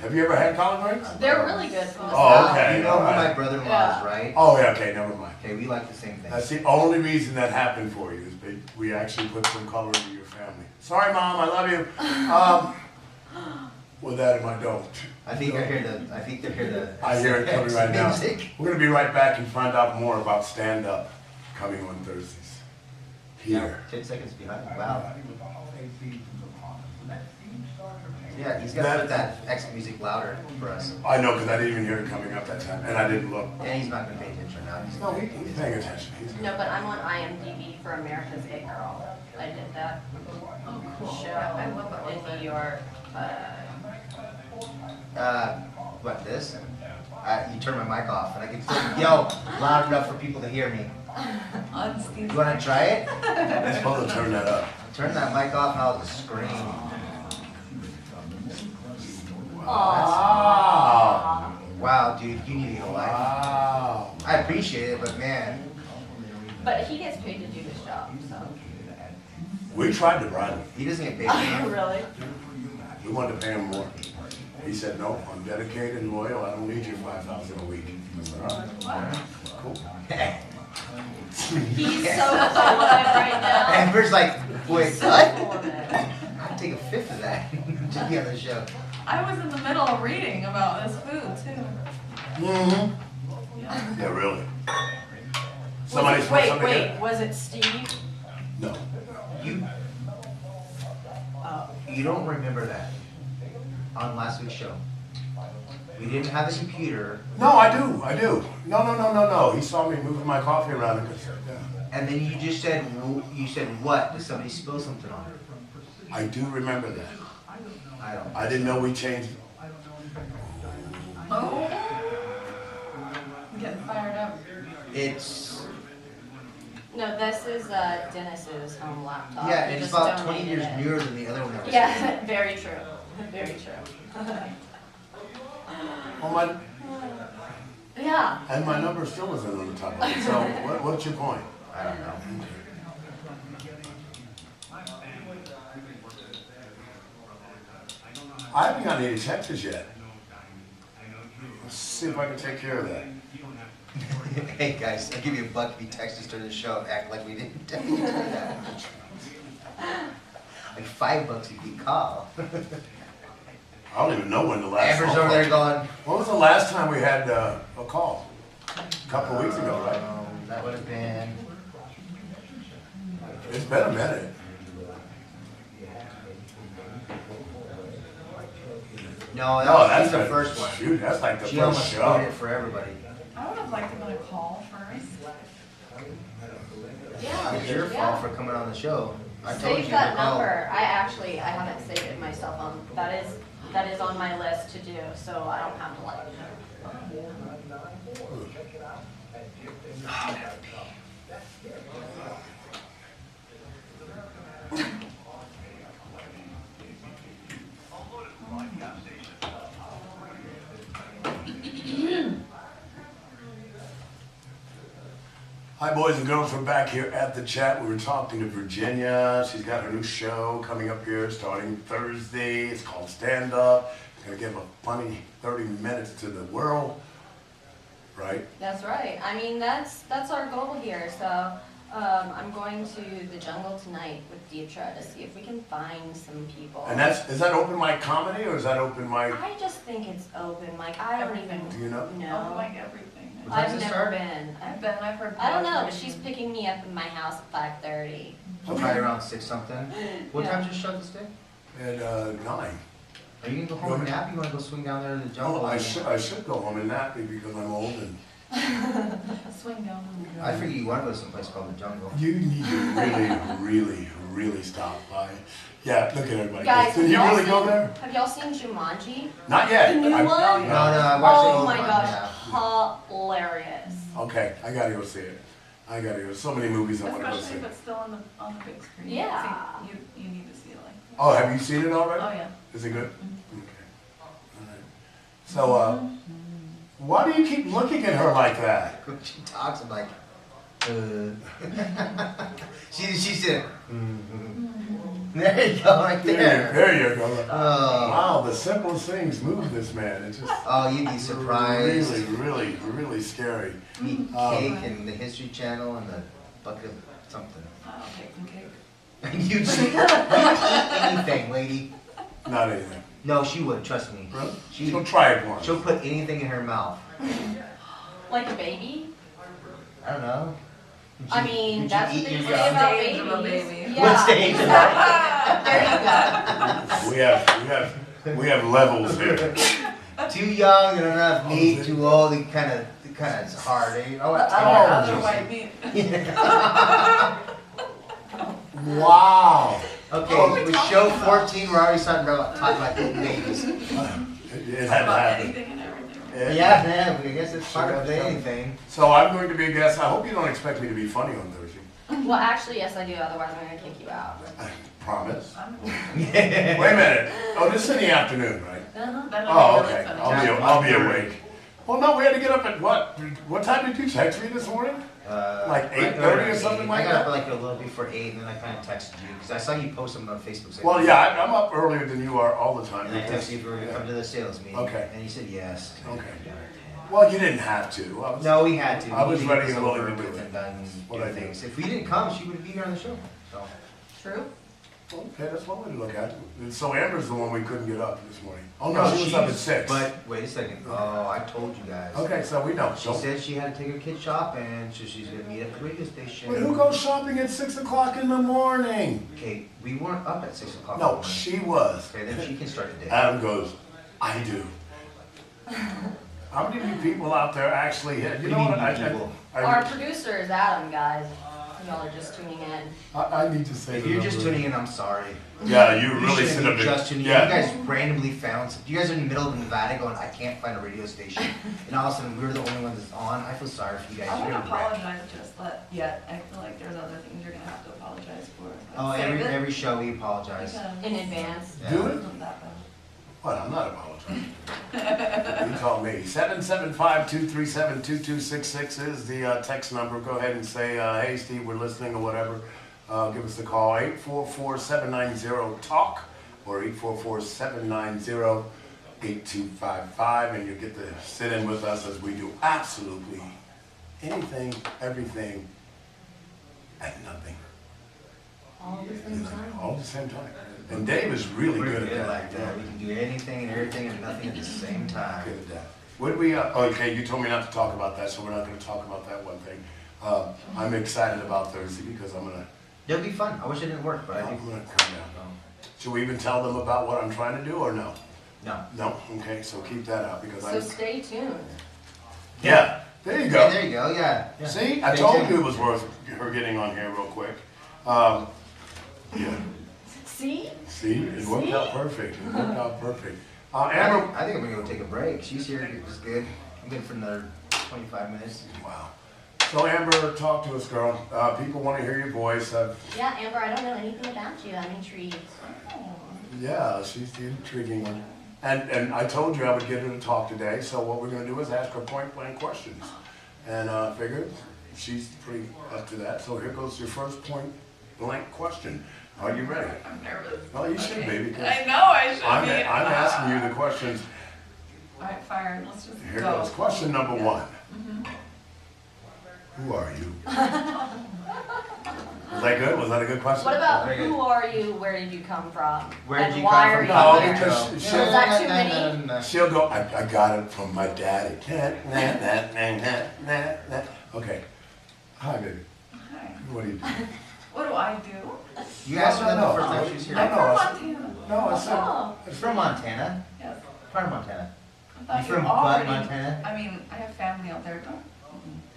Have you ever had collard greens? They're really good from the Oh, south. okay. You know who my alright. brother-in-law Yeah. is, right? Oh, yeah, okay, never mind. Okay, we like the same thing. That's the only reason that happened for you, is we actually put some color into your family. Sorry, Mom, I love you. With that in my don't. I think they're here to. I think they're here to. I hear it coming right now. Music. We're gonna be right back and find out more about stand-up coming on Thursdays. Here. 10 seconds behind. Wow. Yeah, he's got to put that X music louder for us. I know, because I didn't even hear it coming up that time, and I didn't look. And he's not going to pay attention now. No, he's paying attention. No, but I'm on IMDb for America's It Girl. I did that show in New York. What, this? You turn my mic off and I can still yell loud enough for people to hear me. You want to try it? I'm supposed to turn that up. Turn that mic off and I'll just scream. Wow. Wow, dude, you need to get a life. Wow. I appreciate it, but man. But he gets paid to do this job, so. We tried to bribe him. He doesn't get paid enough. Really? We wanted to pay him more. He said, no, I'm dedicated and loyal. I don't need your $5,000 a week. I said, all right. Cool. He's so full of it right now. Amber's like, wait, So what? full of it. I'd take a fifth of that to be on the show. I was in the middle of reading about this food too. Mm-hmm. Yeah, really. Somebody Wait, somebody was it Steve? No. You don't remember that on last week's show. We didn't have the computer, No, I do. No. He saw me moving my coffee around and said, yeah. and then you just said, what? Did somebody spill something on it? I do remember that. I don't. I didn't know we changed it. Oh. I'm getting fired up. It's, No, this is Dennis's home laptop. yeah, He and it's just about 20 donated years it. newer than the other one that was. Yeah, very true. Very true. Oh, my, Yeah. and my number still isn't on the top of it. So what's your point? I don't know. I haven't gotten any texts yet. Let's see if I can take care of that. Hey guys, I'll give you $1 if you text us during the show and act like we didn't do that. Like $5 if you call. I don't even know when the last Amber's phone over there call- going. When was the last time we had a call? A couple of weeks ago, right? That would have been. It's been a minute. No, that No, was that's the first one. Shoot, that's like the She first almost show. ruined it for everybody. I would have liked to have been a call first. Yeah. It's your fault for coming on the show. I told you Save to that call. number. I haven't saved it myself. That is on my list to do, so I don't have to like. Hi, boys and girls. We're back here at the chat. We were talking to Virginia. She's got her new show coming up here starting Thursday. It's called Stand Up. It's going to give a funny 30 minutes to the world. Right? That's right. I mean, that's our goal here. So I'm going to the jungle tonight with Deetra to see if we can find some people. And is that open mic comedy or is that open mic? I just think it's open mic. I don't even Do you know? Oh, know. like everything. What time's I've it never start? been. I've heard. I don't know, but she's picking me up in my house at 5:30. Probably around 6 something. What Yeah. time's your show this day? At 9. Are you gonna go home and nap? You wanna go swing down there in the jungle? Oh, I should go home and nap because I'm old and Swing down. I figured you wanna go to some place called the jungle. you need to really stop by. Yeah, look at everybody. Guys, Did you have y'all really go seen- there? Have y'all seen Jumanji? Not yet. The new I- one? No, I watched the Oh old my one, gosh, hilarious. Okay, I gotta go see it. I gotta go. So many movies I wanna go see. Especially if it's still on the big screen. Yeah. See, you need to see it like. Oh, have you seen it already? Oh, yeah. Is it good? Okay. All right. So, why do you keep looking at her like that? When she talks, I'm like, she said, there you go, right there. There you go. Oh, Wow, the simplest things move this man. It's just oh, you'd be surprised. really scary. Eat cake and the History Channel and the bucket of something. I'll take some cake. You'd eat anything, lady. Not anything. No, she would, trust me. Really? She, So try it once. she'll put anything in her mouth. Like a baby? I don't know. Would I you- mean, would you that's eat what they your say young? about Stage of a babies. baby. Yeah, What stage of exactly. There you go. We have levels here. Too young, not enough meat. Too old, it kind of is hard. Eh? Oh, Other white meat. Wow. Okay, with show 14, we're already talking about eating babies. It had to About happen. anything and everything. Yeah, man, I guess it's part of anything. So I'm going to be a guest. I hope you don't expect me to be funny on Thursday. Well, actually, yes, I do. Otherwise, I'm gonna kick you out. I promise. I'm Wait a minute. Oh, this is in the afternoon, right? Uh-huh. That'll Oh, be really okay. funny. I'll be awake. Well, no, we had to get up at what? What time did you text me this morning? Like 8:30 or something like I got that? up like a little before 8, and then I kind of texted you because I saw you post something on Facebook. saying- Well, yeah, I'm up earlier than you are all the time. And I texted you if we were going to come to the sales meeting. Okay. And you said yes. Okay. Well, you didn't have to. I was- No, we had to. I We was need to ready get and this willing over to do with it. and done What do I did. things. If we didn't come, she would be here on the show. So. True. Okay, that's one way to look at it. So Amber's the one we couldn't get up this morning. Oh, no, she was up at 6. But wait a second. Oh, I told you guys. Okay, so we know. She said she had to take her kid shopping, so she's gonna meet at the radio station. But who goes shopping at 6 o'clock in the morning? Okay, we weren't up at 6 o'clock. in the No, morning. she was. Okay, then she can start the day. Adam goes, I do. How many of you people out there actually hit? You know what? Our producer is Adam, guys. Y'all are just tuning in. I need to say If the you're just number. tuning in, I'm sorry. Yeah, you You really shouldn't sit be up there. just tuning in. Yeah. You guys randomly found. You guys are in the middle of Nevada going, I can't find a radio station, and all of a sudden we're the only ones that's on. I feel sorry for you guys. I'm You're gonna gonna wreck. apologize just yet. I feel like there's other things you're gonna have to apologize for. Oh, Save it, every show we apologize. because In advance. Yeah. Do it it? wasn't that bad. What? I'm not apologizing. You call me. 775-237-2266 is the text number. Go ahead and say, hey, Steve, we're listening or whatever. Give us a call, 844-790-TALK or 844-790-8255, and you get to sit in with us as we do absolutely anything, everything, and nothing. All at the same time. All at the same time. And Dave is really We're good at that. like that. We can do anything and everything and nothing at the same time. Good at that. Would we, okay, you told me not to talk about that, so we're not gonna talk about that one thing. I'm excited about Thursday because I'm gonna It'll be fun. I wish it didn't work, but I come do. down. Should we even tell them about what I'm trying to do or no? No. No? Okay, so keep that out because So stay tuned. yeah, there you Yeah, go. there you go. Yeah. Yeah. See, I Stay told tuned. you it was worth her getting on here real quick. Yeah, See? see, it worked See? out perfect. It worked out perfect. Amber, I think I'm gonna go take a break. She's here. It was good. I'm good for another 25 minutes. wow. So Amber, talk to us, girl. People want to hear your voice. Yeah, Amber, I don't know anything about you. I'm intrigued. Yeah, she's the intriguing one. And I told you I would get her to talk today, so what we're gonna do is ask her point blank questions. And figured, she's pretty up to that. So here goes your first point blank question. Are you ready? I'm nervous. Well, you should be, because I know I should I'm be. asking you the questions. Alright, fire. Let's just Here go. goes question number one. Mhm. Who are you? Was that good? Was that a good question? What about Very who good. are you? Where did you come from? Where did and you why come are from? No, you here? because No. she'll- Is that too many? No. She'll go, I got it from my daddy. Okay. Hi, baby. Hi. What do you do? What do I do? You asked her that No, the first no, time she was here. no, I'm no, from I said- Montana. No, I said, Oh, It's from Montana. Yes. Part of Montana. I thought You you from already. Butt, Montana? I mean, I have family out there. Don't.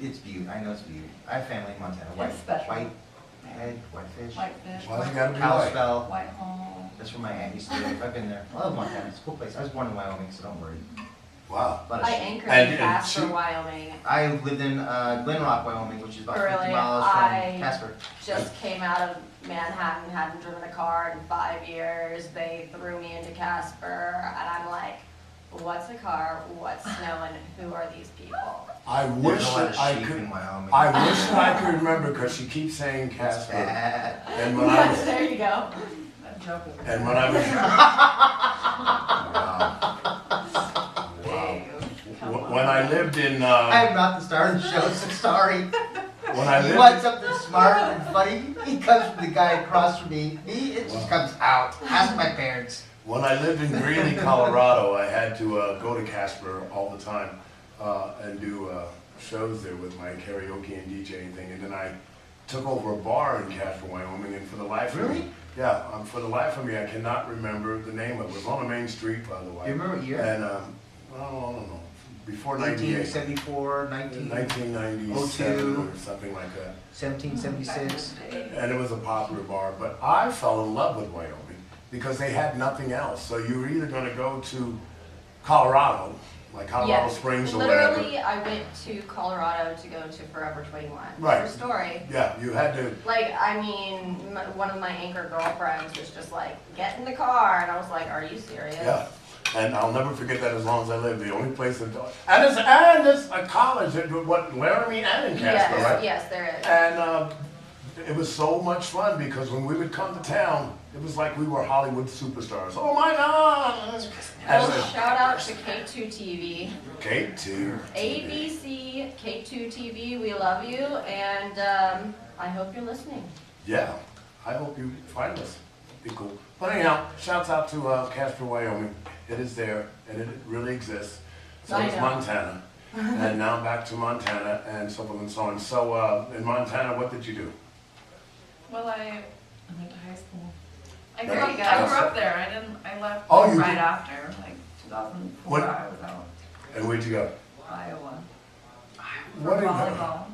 It's Butte. I know it's Butte. I have family in Montana. It's special. Whitehead, Whitefish, Whitefish. why's it gotta be white? Kalispell. Whitehall. That's where my aunt used to live. I've been there. I love Montana. It's a cool place. I was born in Wyoming, so don't worry. Wow. A lot of I shit. anchored And- in and Casper, she- Wyoming. I lived in Glen Rock, Wyoming, which is about 50 Really? miles from I- Casper. Just came out of Manhattan, hadn't driven a car in 5 years. They threw me into Casper, and I'm like, what's a car? What's snow? And who are these people? I There's wish a lot that of I sheep could, in Wyoming. I wish that I could remember, because she keeps saying It's Casper. bad. And when I was, There you go. I'm joking. and when I was, Dave, come on. when I lived in, I am not the star of the show, so sorry. when I You lived, want something smart and funny? He comes from the guy across from me. It just comes out. Ask my parents. when I lived in Greeley, Colorado, I had to go to Casper all the time and do shows there with my karaoke and DJing thing. And then I took over a bar in Casper, Wyoming, and for the life of me, Really? yeah, for the life of me, I cannot remember the name of it. It was on a main street, by the way. Do you remember what year? And, I don't know, before 98. 1874, 1997 or something like that. 1776. And it was a popular bar, but I fell in love with Wyoming because they had nothing else. So you were either gonna go to Colorado, like Colorado Yes. Springs or whatever. Literally, I went to Colorado to go to Forever 21. Right. True story. Yeah, you had to, Like, I mean, one of my anchor girlfriends was just like, get in the car. And I was like, are you serious? yeah. And I'll never forget that as long as I live. The only place that, and it's a college at what, Laramie and in Casper, Yes, right? yes, there is. And it was so much fun because when we would come to town, it was like we were Hollywood superstars. Oh my God! Well, shout out to K2 TV, Kate too. ABC, K2 TV, we love you, and I hope you're listening. Yeah, I hope you find us. Be cool. But anyhow, shouts out to Casper, Wyoming. It is there, and it really exists. So I is know. Montana. And now back to Montana, and so forth and so on. So in Montana, what did you do? Well, I went to high school. I There grew, you up, go. I grew up there. I left Oh, you right did? after, like 2004. What? I was out. And where'd you go? Iowa. What For did you- volleyball.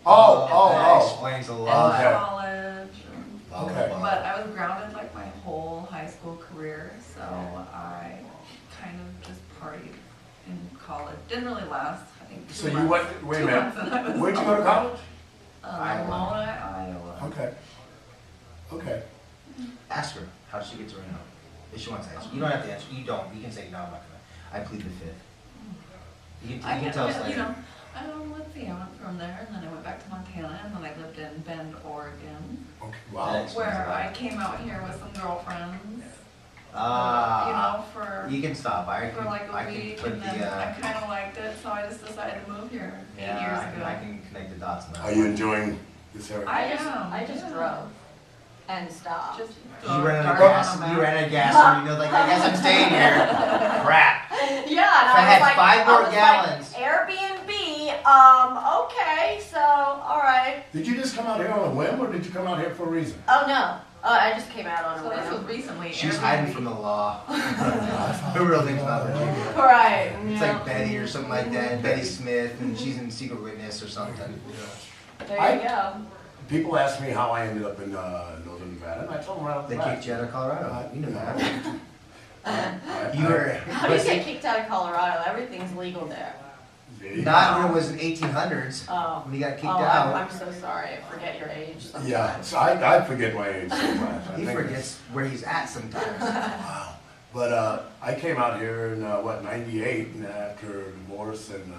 That explains a In lot. Okay. college. Okay. But I was grounded like my whole high school career, so I kind of just partied in college. Didn't really last. I think 2 So you months. went, wait a 2 minute. months and I was Where'd you go to college? Iowa. Ramona, Iowa. Okay. Okay. Ask her. How did she get to Reno? If she wants to answer. You don't have to answer. You don't. You can say, no, I'm not gonna. I plead the fifth. You can tell us you later. know, let's see, I went from there and then I went back to Montana and then I lived in Bend, Oregon, Okay. Wow. That's- where I came out here with some girlfriends. Ah. For You can stop. I for like I a can week put and the, then I kind of liked it, so I just decided to move here 8 yeah, years I ago. can connect the dots now. Are you enjoying this area? I just yeah. drove and stopped. Just You ran out of dark gas. on a You map. ran out of gas, and you know, like, I guess I'm staying here. Crap. Yeah, and If I I had was like, 5 more I was gallons. like, Airbnb, okay, so, all right. Did you just come out here on a whim, or did you come out here for a reason? Oh, no, I just came out on a So this was whim. recently. She's Airbnb. hiding from the law. Who really thinks about Virginia? Right, It's yeah. like Betty or something like that. Betty Smith, and she's in Secret Witness or something. There you go. People ask me how I ended up in Northern Nevada, and I told them right off the They bat. kicked you out of Colorado. You knew that. I- You were. How do you get kicked out of Colorado? Everything's legal there. Not when it was in 1800s. Oh. When he got kicked Oh, out. I'm so sorry. I forget your age sometimes. Yeah, so I forget my age sometimes. I He think forgets where he's at sometimes. Wow. But I came out here in, 98, and after a divorce, and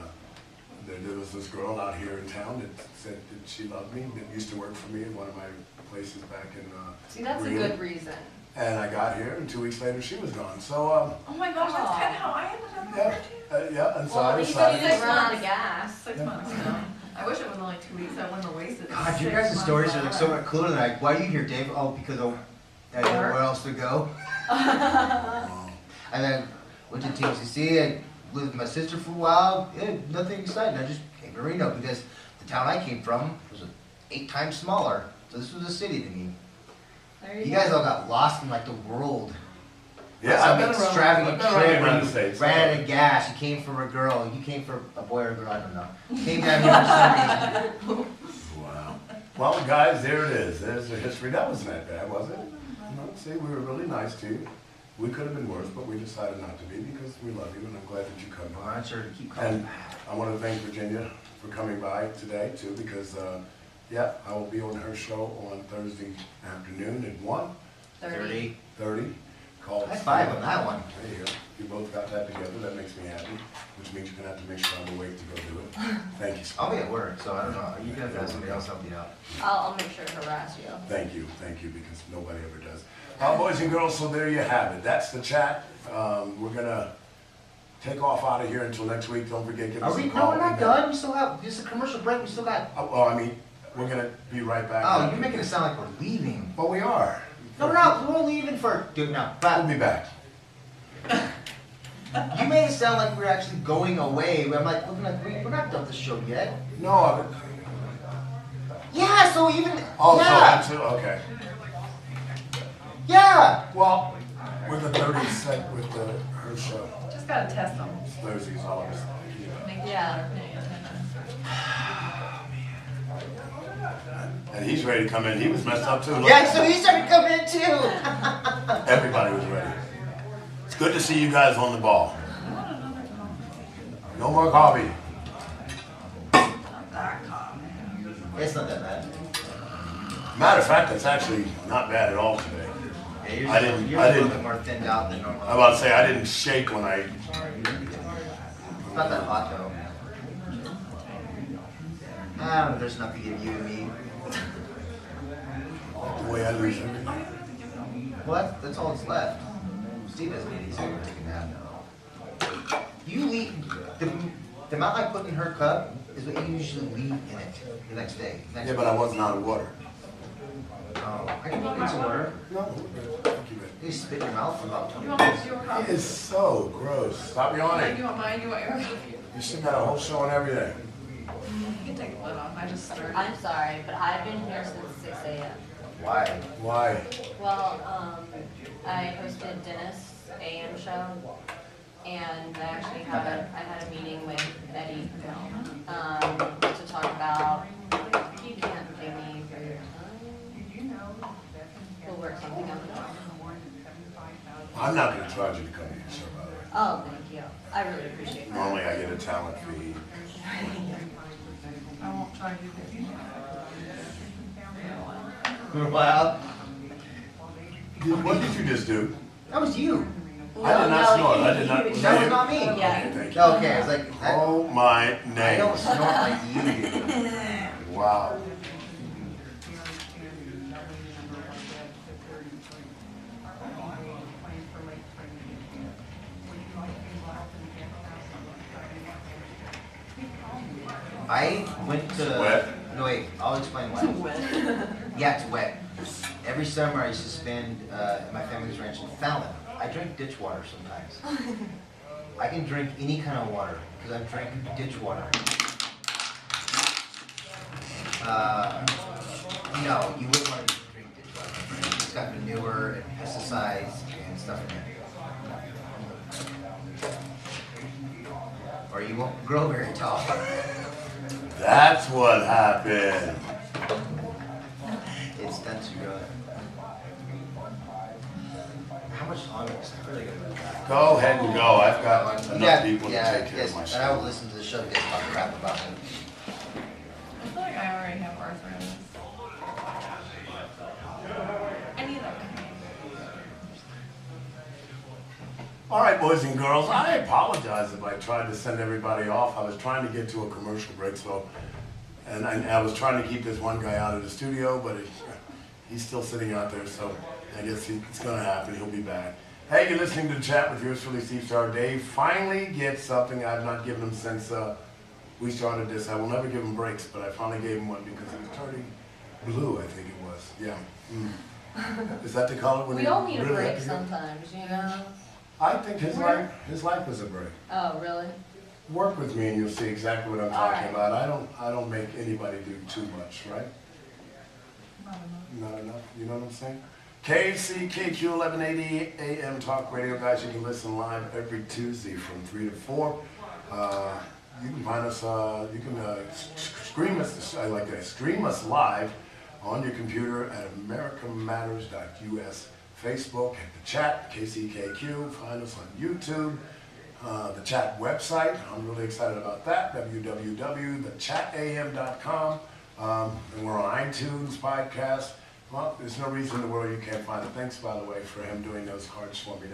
there was this girl out here in town that said that she loved me, that used to work for me at one of my places back in See, that's a Greeley. good reason. And I got here, and 2 weeks later she was gone. So, Oh my gosh, that's kind of how I ended up yeah, over too. yeah, and so Well, I at least you decided. didn't run out of gas. 6 months now. I wish it was only 2 weeks. I wouldn't have wasted. God, your 6 guys' months stories are of like so my much cooler than like, why are you here, Dave? Oh, because I didn't know where else to go. And then went to TCC and lived with my sister for a while. Yeah, nothing exciting. I just came to Reno because the town I came from was 8 times smaller. So this was a city to me. There You go. guys all got lost in like the world. Yeah, Some I've been around, extravagant I've been trip. around the States. Ran out of gas. You came for a girl. You came for a boy or a girl. I don't know. Came down here for some reason. Wow. Well, guys, there it is. There's the history. That wasn't that bad, was it? No, see, we were really nice to you. We could have been worse, but we decided not to be because we love you, and I'm glad that you come Well, by. I'm sure to keep coming And back. I want to thank Virginia for coming by today, too, because, yeah, I will be on her show on Thursday afternoon at 30. 1:30. Called. High five on that one. There you go. You both got that together. That makes me happy, which means you're going to have to make sure I'm awake to go do it. Thank you so I'll much. be at work, so I don't know. You can have somebody else help you out. I'll make sure to harass you. Thank you, because nobody ever does. Boys and girls, so there you have it. That's the chat. We're gonna take off out of here until next week. Don't forget, give us Are we? a No, call. we're not done. We still have just a commercial break. We still got. Oh, well, I mean, we're gonna be right back. Oh, you're making it sound like we're leaving. But we are. No, we're not. We're leaving for. Dude, no. We'll But be back. you made it sound like we're actually going away. I'm like, looking like we're not done the show yet. No, Yeah. So even. oh, so yeah. that's it, okay. Yeah. Well, with the 30 set with her show. Just gotta test them. Thursday's all of us. Make Yeah. sure they're paying attention. And he's ready to come in. He was messed up too. Look. Yeah. So he started coming in too. Everybody was ready. It's good to see you guys on the ball. No more coffee. It's not that bad. Matter of fact, it's actually not bad at all today. Yeah, you're I just- didn't- You're I a little didn't- bit more thinned out than normal. I'm about to say, I didn't shake when I. It's not that hot though. I don't know. There's enough to give you and me. The way I lose everything. Well, that's all that's left. Steve doesn't need. He's going to take a nap. You leave the amount I put in her cup is what you usually leave in it the next day. Yeah, but I wasn't out of water. Oh, I can get some water. No, thank you, man. You spit in your mouth for about 20 You want minutes. your It coffee? is so gross. Stop Do yawning. you want mine? You want your coffee? You should have a whole show and everything. You can take the lid off. I just stirred. I'm sorry, but I've been here since 6 a.m. Why? Why? Well, I hosted Dennis' AM show, and I actually had a meeting with Eddie, to talk about, you can't pay me for your time. We'll work something out. I'm not going to charge you to come to your show, by the way. Oh, thank you. I really appreciate that. Normally I get a talent fee. I won't try to do Well, What did you just do? that was you. I did not snort. I did not. That was not me. Yeah. Okay, thank you. Okay, I was like, Oh my I don't name. snort like you do. Wow. I went to. Wet? No, wait, I'll explain why. Yeah, it's wet. Every summer I used to spend at my family's ranch in Fallon. I drink ditch water sometimes. I can drink any kind of water because I drink ditch water. No, you wouldn't want to drink ditch water. It's got manure and pesticides and stuff in it. Or you won't grow very tall. That's what happened. It's done to grow. How much longer is it really going to Go ahead and go. I've got enough people to yeah, take care of my yes, and I will show. listen to the show to get talk crap about it. I feel like I already have arthritis. I need that. All right, boys and girls, I apologize if I tried to send everybody off. I was trying to get to a commercial break, so, and I was trying to keep this one guy out of the studio, but he's still sitting out there, so I guess it's gonna happen. He'll be back. Hey, you're listening to the chat with yours truly, Steve Star. Dave finally gets something I've not given him since we started this. I will never give him breaks, but I finally gave him one because he was turning blue, I think it was. Yeah. Is that the color? When We you all need a really break have to get- sometimes, you know? I think his life was a break. Oh, really? Work with me and you'll see exactly what I'm All talking right. about. I don't make anybody do too much, right? Not enough. Not enough. You know what I'm saying? KCKQ 1180 AM Talk Radio, guys. You can listen live every Tuesday from 3 to 4. You can find us. You can stream us. I like that. Stream us live on your computer at americamatters.us. Facebook, at the chat, KCKQ, find us on YouTube, the chat website, I'm really excited about that, www.thechatam.com, and we're on iTunes, podcast. Well, there's no reason in the world you can't find it. Thanks, by the way, for him doing those cards for me.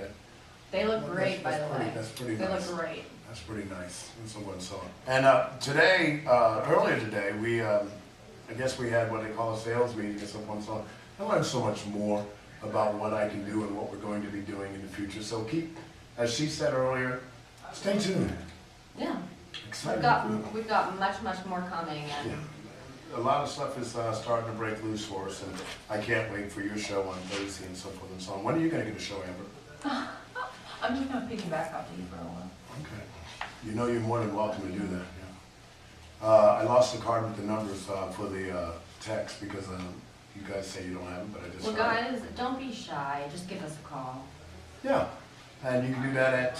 They look great, by the way. That's pretty They nice. look great. That's pretty nice, and so on and so on. And today, earlier today, we, I guess we had what they call a sales meeting and so on and so on. I learned so much more about what I can do and what we're going to be doing in the future. So keep, as she said earlier, stay tuned. Yeah. Excited. We've got much more coming, and Yeah. A lot of stuff is starting to break loose for us, and I can't wait for your show on Thursday and so forth and so on. When are you going to get a show, Amber? I'm just gonna piggyback off of you for a while. Okay. You know you're more than welcome to do that. Yeah. I lost the card with the numbers for the text because you guys say you don't have them, but I just. well, guys, don't be shy. Just give us a call. Yeah, and you can do that at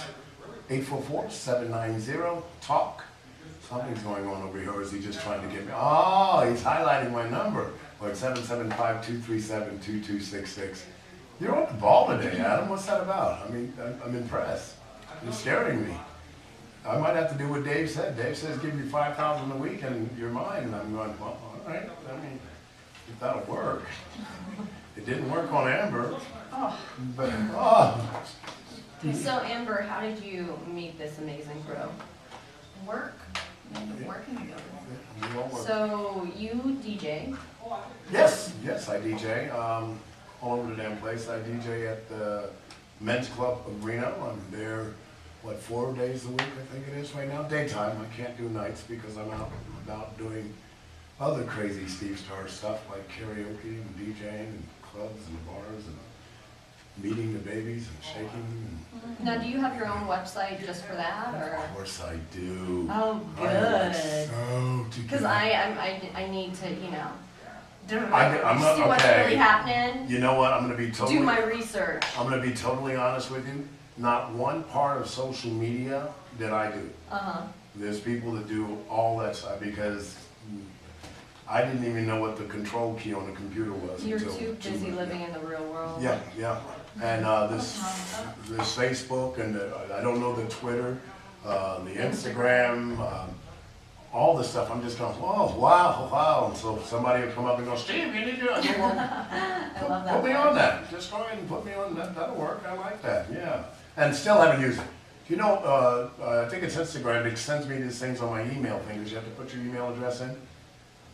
844-790-TALK. Something's going on over here, or is he just trying to get me? Oh, he's highlighting my number. Or it's 775-237-2266. You're on the ball today, Adam. What's that about? I mean, I'm impressed. You're scaring me. I might have to do what Dave said. Dave says give you $5,000 a week and you're mine. And I'm going, well, all right. I mean, if that'll work. It didn't work on Amber. Oh, But, So, Amber, how did you meet this amazing crew? work. Working together. you won't work. So, you DJ. Yes, I DJ all over the damn place. I DJ at the Men's Club of Reno. I'm there, 4 days a week, I think it is right now. Daytime, I can't do nights because I'm out about doing other crazy Steve Star stuff like karaoke and DJing and clubs and bars and meeting the babies and shaking. Now, do you have your own website just for that, or? Of course I do. Oh, I work good. so Because I need to, you know, I'm not, see what's okay. really happening. You know what? I'm going to be totally. Do my research. I'm going to be totally honest with you. Not one part of social media that I do. There's people that do all that stuff because I didn't even know what the control key on the computer was. You're until too 2 busy months living ago. in the real world. Yeah. And this Facebook and I don't know the Twitter, the Instagram, all the stuff. I'm just going, oh, wow. And so somebody will come up and go, Steve, you need to. I go, well, I love that. put me on that. Just go ahead and put me on that. That'll work. I like that. Yeah. And still haven't used it. You know, I think it's Instagram. It sends me these things on my email thing because you have to put your email address in.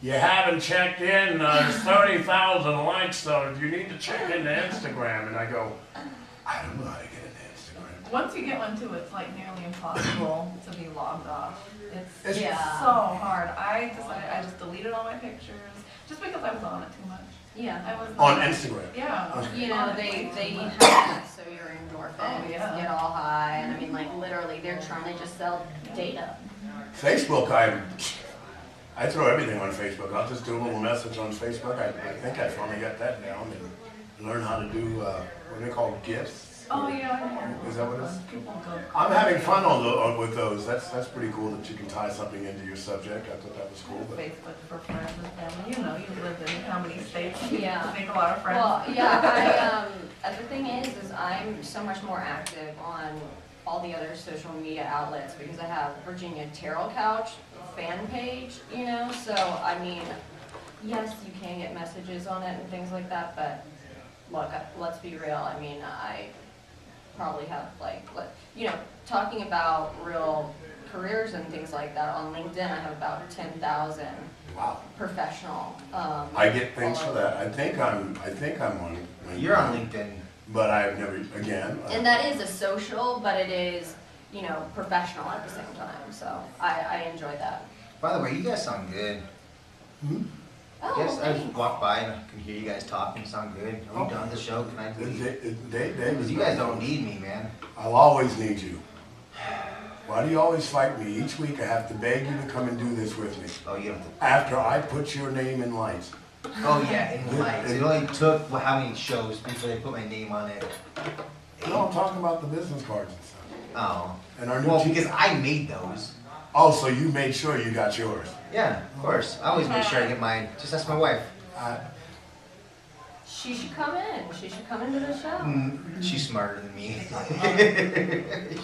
You haven't checked in. There's 30,000 likes, so you need to check into Instagram. And I go, I don't know how to get into Instagram. Once you get one too, it's like nearly impossible to be logged off. It's Yeah. so hard. I just deleted all my pictures just because I was on it too much. Yeah. I was On Instagram. Yeah. You know, they have that so your endorphins Oh, yeah. get all high, and I mean, like, literally, they're trying to just sell data. Facebook, I throw everything on Facebook. I'll just do a little message on Facebook. I think I finally got that down and learn how to do, what do they call GIFs? Oh yeah. Is that what it is? People go. I'm having fun with those. That's pretty cool that you can tie something into your subject. I thought that was cool. But Facebook for friends and family. You know, you live in how many states? Yeah. You make a lot of friends. Well, yeah, the thing is I'm so much more active on all the other social media outlets because I have Virginia Tarot Couch fan page, you know, so I mean, yes, you can get messages on it and things like that, but look, let's be real, I mean, probably have talking about real careers and things like that. On LinkedIn, I have about 10,000 Wow. professional. I get things for followers. that. I think I'm on LinkedIn. You're on LinkedIn. But I've never, again. And that is a social, but it is, professional at the same time. So I enjoy that. By the way, you guys sound good. Oh, Yes, I just thanks. walked by and I can hear you guys talking. Sound good. Are we done with the show? Can I leave? Because you guys don't need me, man. I'll always need you. Why do you always fight me? Each week I have to beg you to come and do this with me. Oh, you don't have to. After I put your name in lights. Oh, yeah, in lights. It only took how many shows before they put my name on it? No, I'm talking about the business cards and stuff. Oh. And our new Well, chief- because I made those. Oh, so you made sure you got yours. Yeah, of course. I always make sure I get mine. Just ask my wife. She should come in. She should come into the show. She's smarter than me.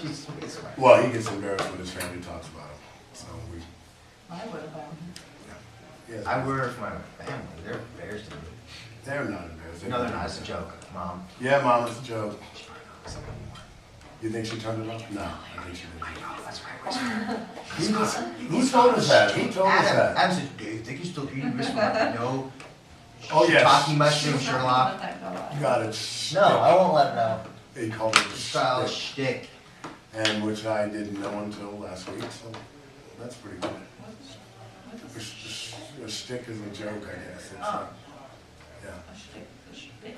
She's way smart. Well, he gets embarrassed when his family talks about him. So we, I would have been. yes, I work for my family. They're embarrassed of me. they're not embarrassed. No, they're not. It's a joke, Mom. Yeah, Mom, it's a joke. You think she turned it off? No, I think she didn't. That's why Who told us that? Who told us Adam, that? Adam said, do you think you're still eating Miss Martin? No. Oh, yes. Talking mushroom, Sherlock. Let that go up. You got it. No, I won't let him know. He called it a Style shtick, shtick. and which I didn't know until last week, so that's pretty good. A shtick is a joke, I guess. It's, yeah. A shtick, a shtick.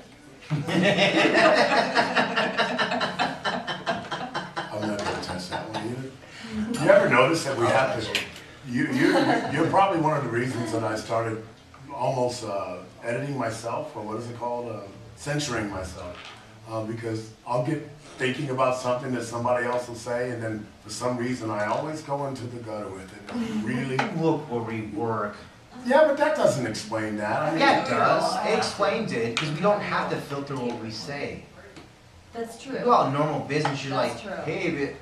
I'm not gonna test that one either. You ever notice that we have to, you're probably one of the reasons that I started almost editing myself, or what is it called, censoring myself. Because I'll get thinking about something that somebody else will say, and then for some reason I always go into the gutter with it. Really? Look where we work. Yeah, but that doesn't explain that. I mean, Yeah, it does. It explains it, because we don't have to filter what we say. That's true. You go out in normal business, you're That's like, true. hey,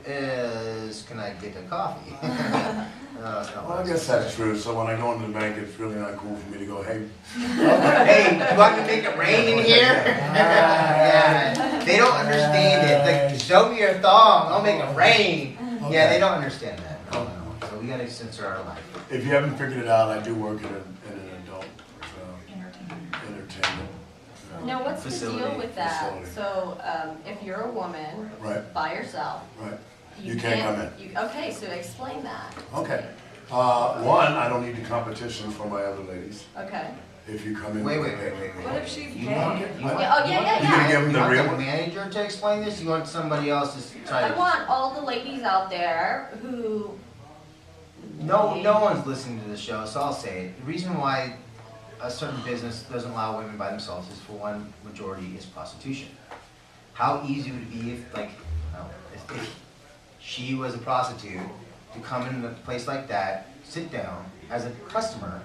can I get a coffee? That's not Well, what I guess that's true. So when I go into the bank, it's really not cool for me to go, hey. Hey, you want me to make it rain in here? Yeah, they don't understand it. Like, show me your thumb, I'll make it rain. Okay. Yeah, they don't understand that. No. So we gotta censor our life. If you haven't figured it out, I do work in an adult entertainment. Now, what's the Facility. deal with that? Facility. So, if you're a woman Right, by yourself, right. You can't come in. Okay, so explain that. Okay. One, I don't need the competition for my other ladies. Okay. If you come in. Wait. What if she's You gay? want it? you want- Yeah, oh, yeah, you yeah, want- You're gonna give them You the want real. the manager to explain this? You want somebody else to try I to? want all the ladies out there who. No one's listening to the show, so I'll say it. The reason why a certain business doesn't allow women by themselves is, for one, majority is prostitution. How easy would it be if, like, if she was a prostitute to come in a place like that, sit down as a customer,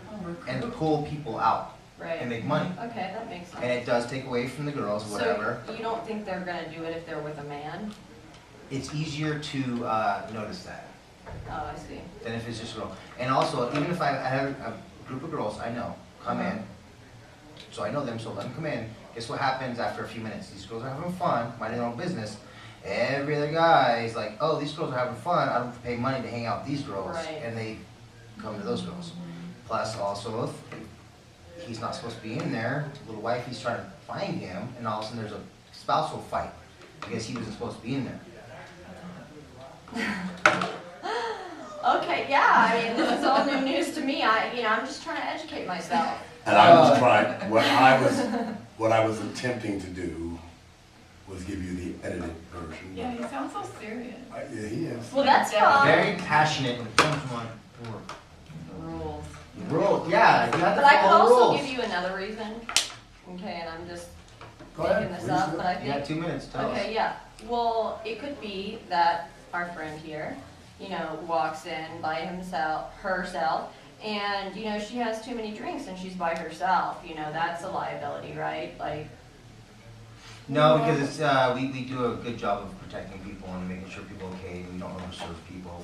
and pull people out Right. and make money? Okay, that makes sense. And it does take away from the girls, whatever. So you don't think they're gonna do it if they're with a man? It's easier to notice that Oh, I see. than if it's just a girl. And also, even if I have a group of girls I know come in, so I know them, so let them come in. Guess what happens after a few minutes? These girls are having fun, minding their own business. Every other guy is like, oh, these girls are having fun. I don't have to pay money to hang out with these girls, Right. and they come to those girls. Plus, also, if he's not supposed to be in there, little wifey's trying to find him, and all of a sudden there's a spousal fight because he wasn't supposed to be in there. Okay, yeah, I mean, this is all new news to me. I'm just trying to educate myself. And I was trying, what I was attempting to do was give you the edited version. Yeah, he sounds so serious. Yeah, he is. Well, that's fine. Very passionate when it comes to my Rules. rule. Yeah, you have to But I could follow also rules. give you another reason. Okay, and I'm just Go ahead, making this please up, do. but I You got think. 2 minutes, tell us. Okay, yeah. Well, it could be that our friend here, walks in by herself, and, she has too many drinks and she's by herself. That's a liability, right? Like, No, because it's, we do a good job of protecting people and making sure people are okay. We don't overserve people.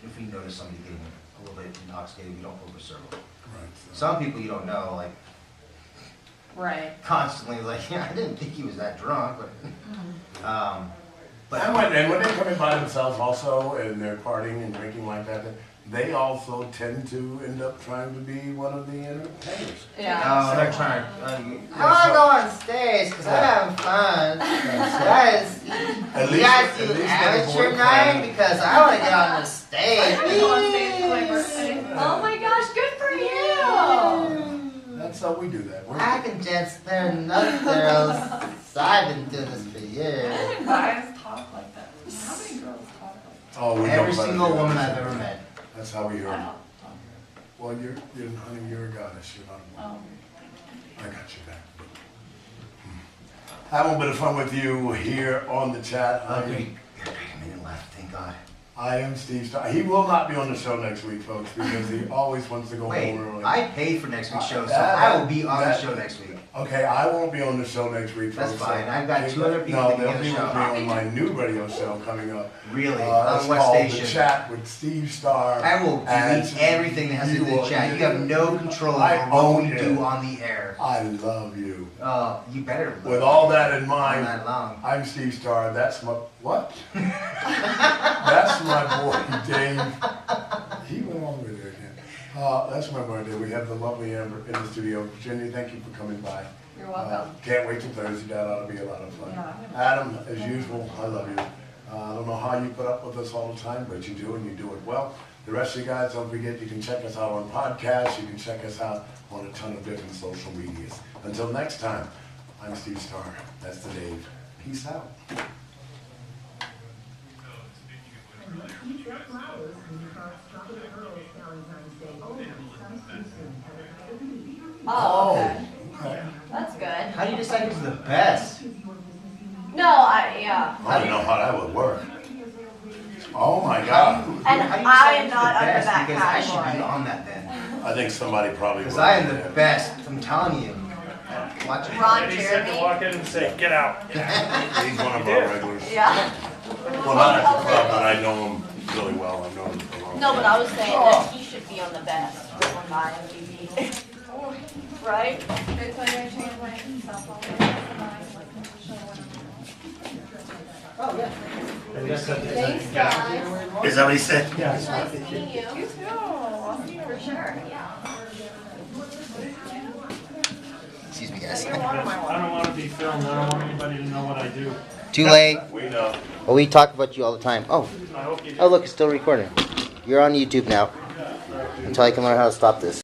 If we notice somebody getting a little bit intoxicated, we don't overserve them. Right, so- Some people you don't know, like, Right. constantly like, I didn't think he was that drunk, but And when they're coming by themselves also, and they're partying and drinking like that, they also tend to end up trying to be one of the entertainers. Yeah. they're trying. I want to go on stage because I'm having fun. Guys, At you guys at do least get a amateur boyfriend. night because I want to get on the stage. Go on stage for my birthday. Oh my gosh, good for you! That's how we do that. I can just spare enough girls. So I've been doing this for How years. many guys talk like that? How many girls talk like that? Oh, we know Every better single than woman that. I've ever met. That's how we hear I them. don't talk. Well, honey, you're a goddess. You're not a woman. Oh. I got you back. Having a bit of fun with you here on the chat. Okay. A minute left, thank God. I am Steve Starr. He will not be on the show next week, folks, because he always wants to go Wait, home early. I paid for next week's show, so That- I will be on the that- show next week. Okay, I won't be on the show next week, That's folks. fine. I've got 2 other people No, that can they'll get be a with show. me on my new radio show coming up. Really? It's On what called station? The Chat with Steve Starr. I will And delete everything that has to do with the will- chat. You have no control I over what own we it. do on the air. I love you. You better. With all that in all mind, night long. I'm Steve Starr. That's my what? That's my boy Dave. He went all the way there again. That's my boy Dave. We have the lovely Amber in the studio. Virginia, thank you for coming by. You're welcome. Can't wait till Thursday. That ought to be a lot of fun. Yeah. Adam, as usual, I love you. I don't know how you put up with us all the time, but you do, and you do it well. The rest of you guys, don't forget, you can check us out on podcasts. You can check us out on a ton of different social medias. Until next time, I'm Steve Starr. That's the Dave. Peace out. Keep your flowers because Tropical Girls Valentine's Day only comes too soon. Oh, okay. Okay. That's good. How do you decide who's the best? No, yeah. I don't know how that would work. Oh my God. And How do you I decide am who's not the under best? that Because I should be category. on that then. I think somebody probably Because would. I am the best. I'm telling you. Watch it. Ron He said to Jeremy. walk in and say, get out. He's one of our regulars. Yeah. Well, not at the club, but I know him really well. I've known him for a long time. No, but I was saying that he should be on the best on my IMDb. Right? It's like I changed my cell phone. Thanks, guys. Is that what he said? Nice meeting you. You too. I'll see you. For sure, yeah. Excuse me, guys. I don't want to be filmed. I don't want anybody to know what I do. Too late. We know. Well, we talk about you all the time. Oh, I hope you oh, look, it's still recording. You're on YouTube now. Until I can learn how to stop this.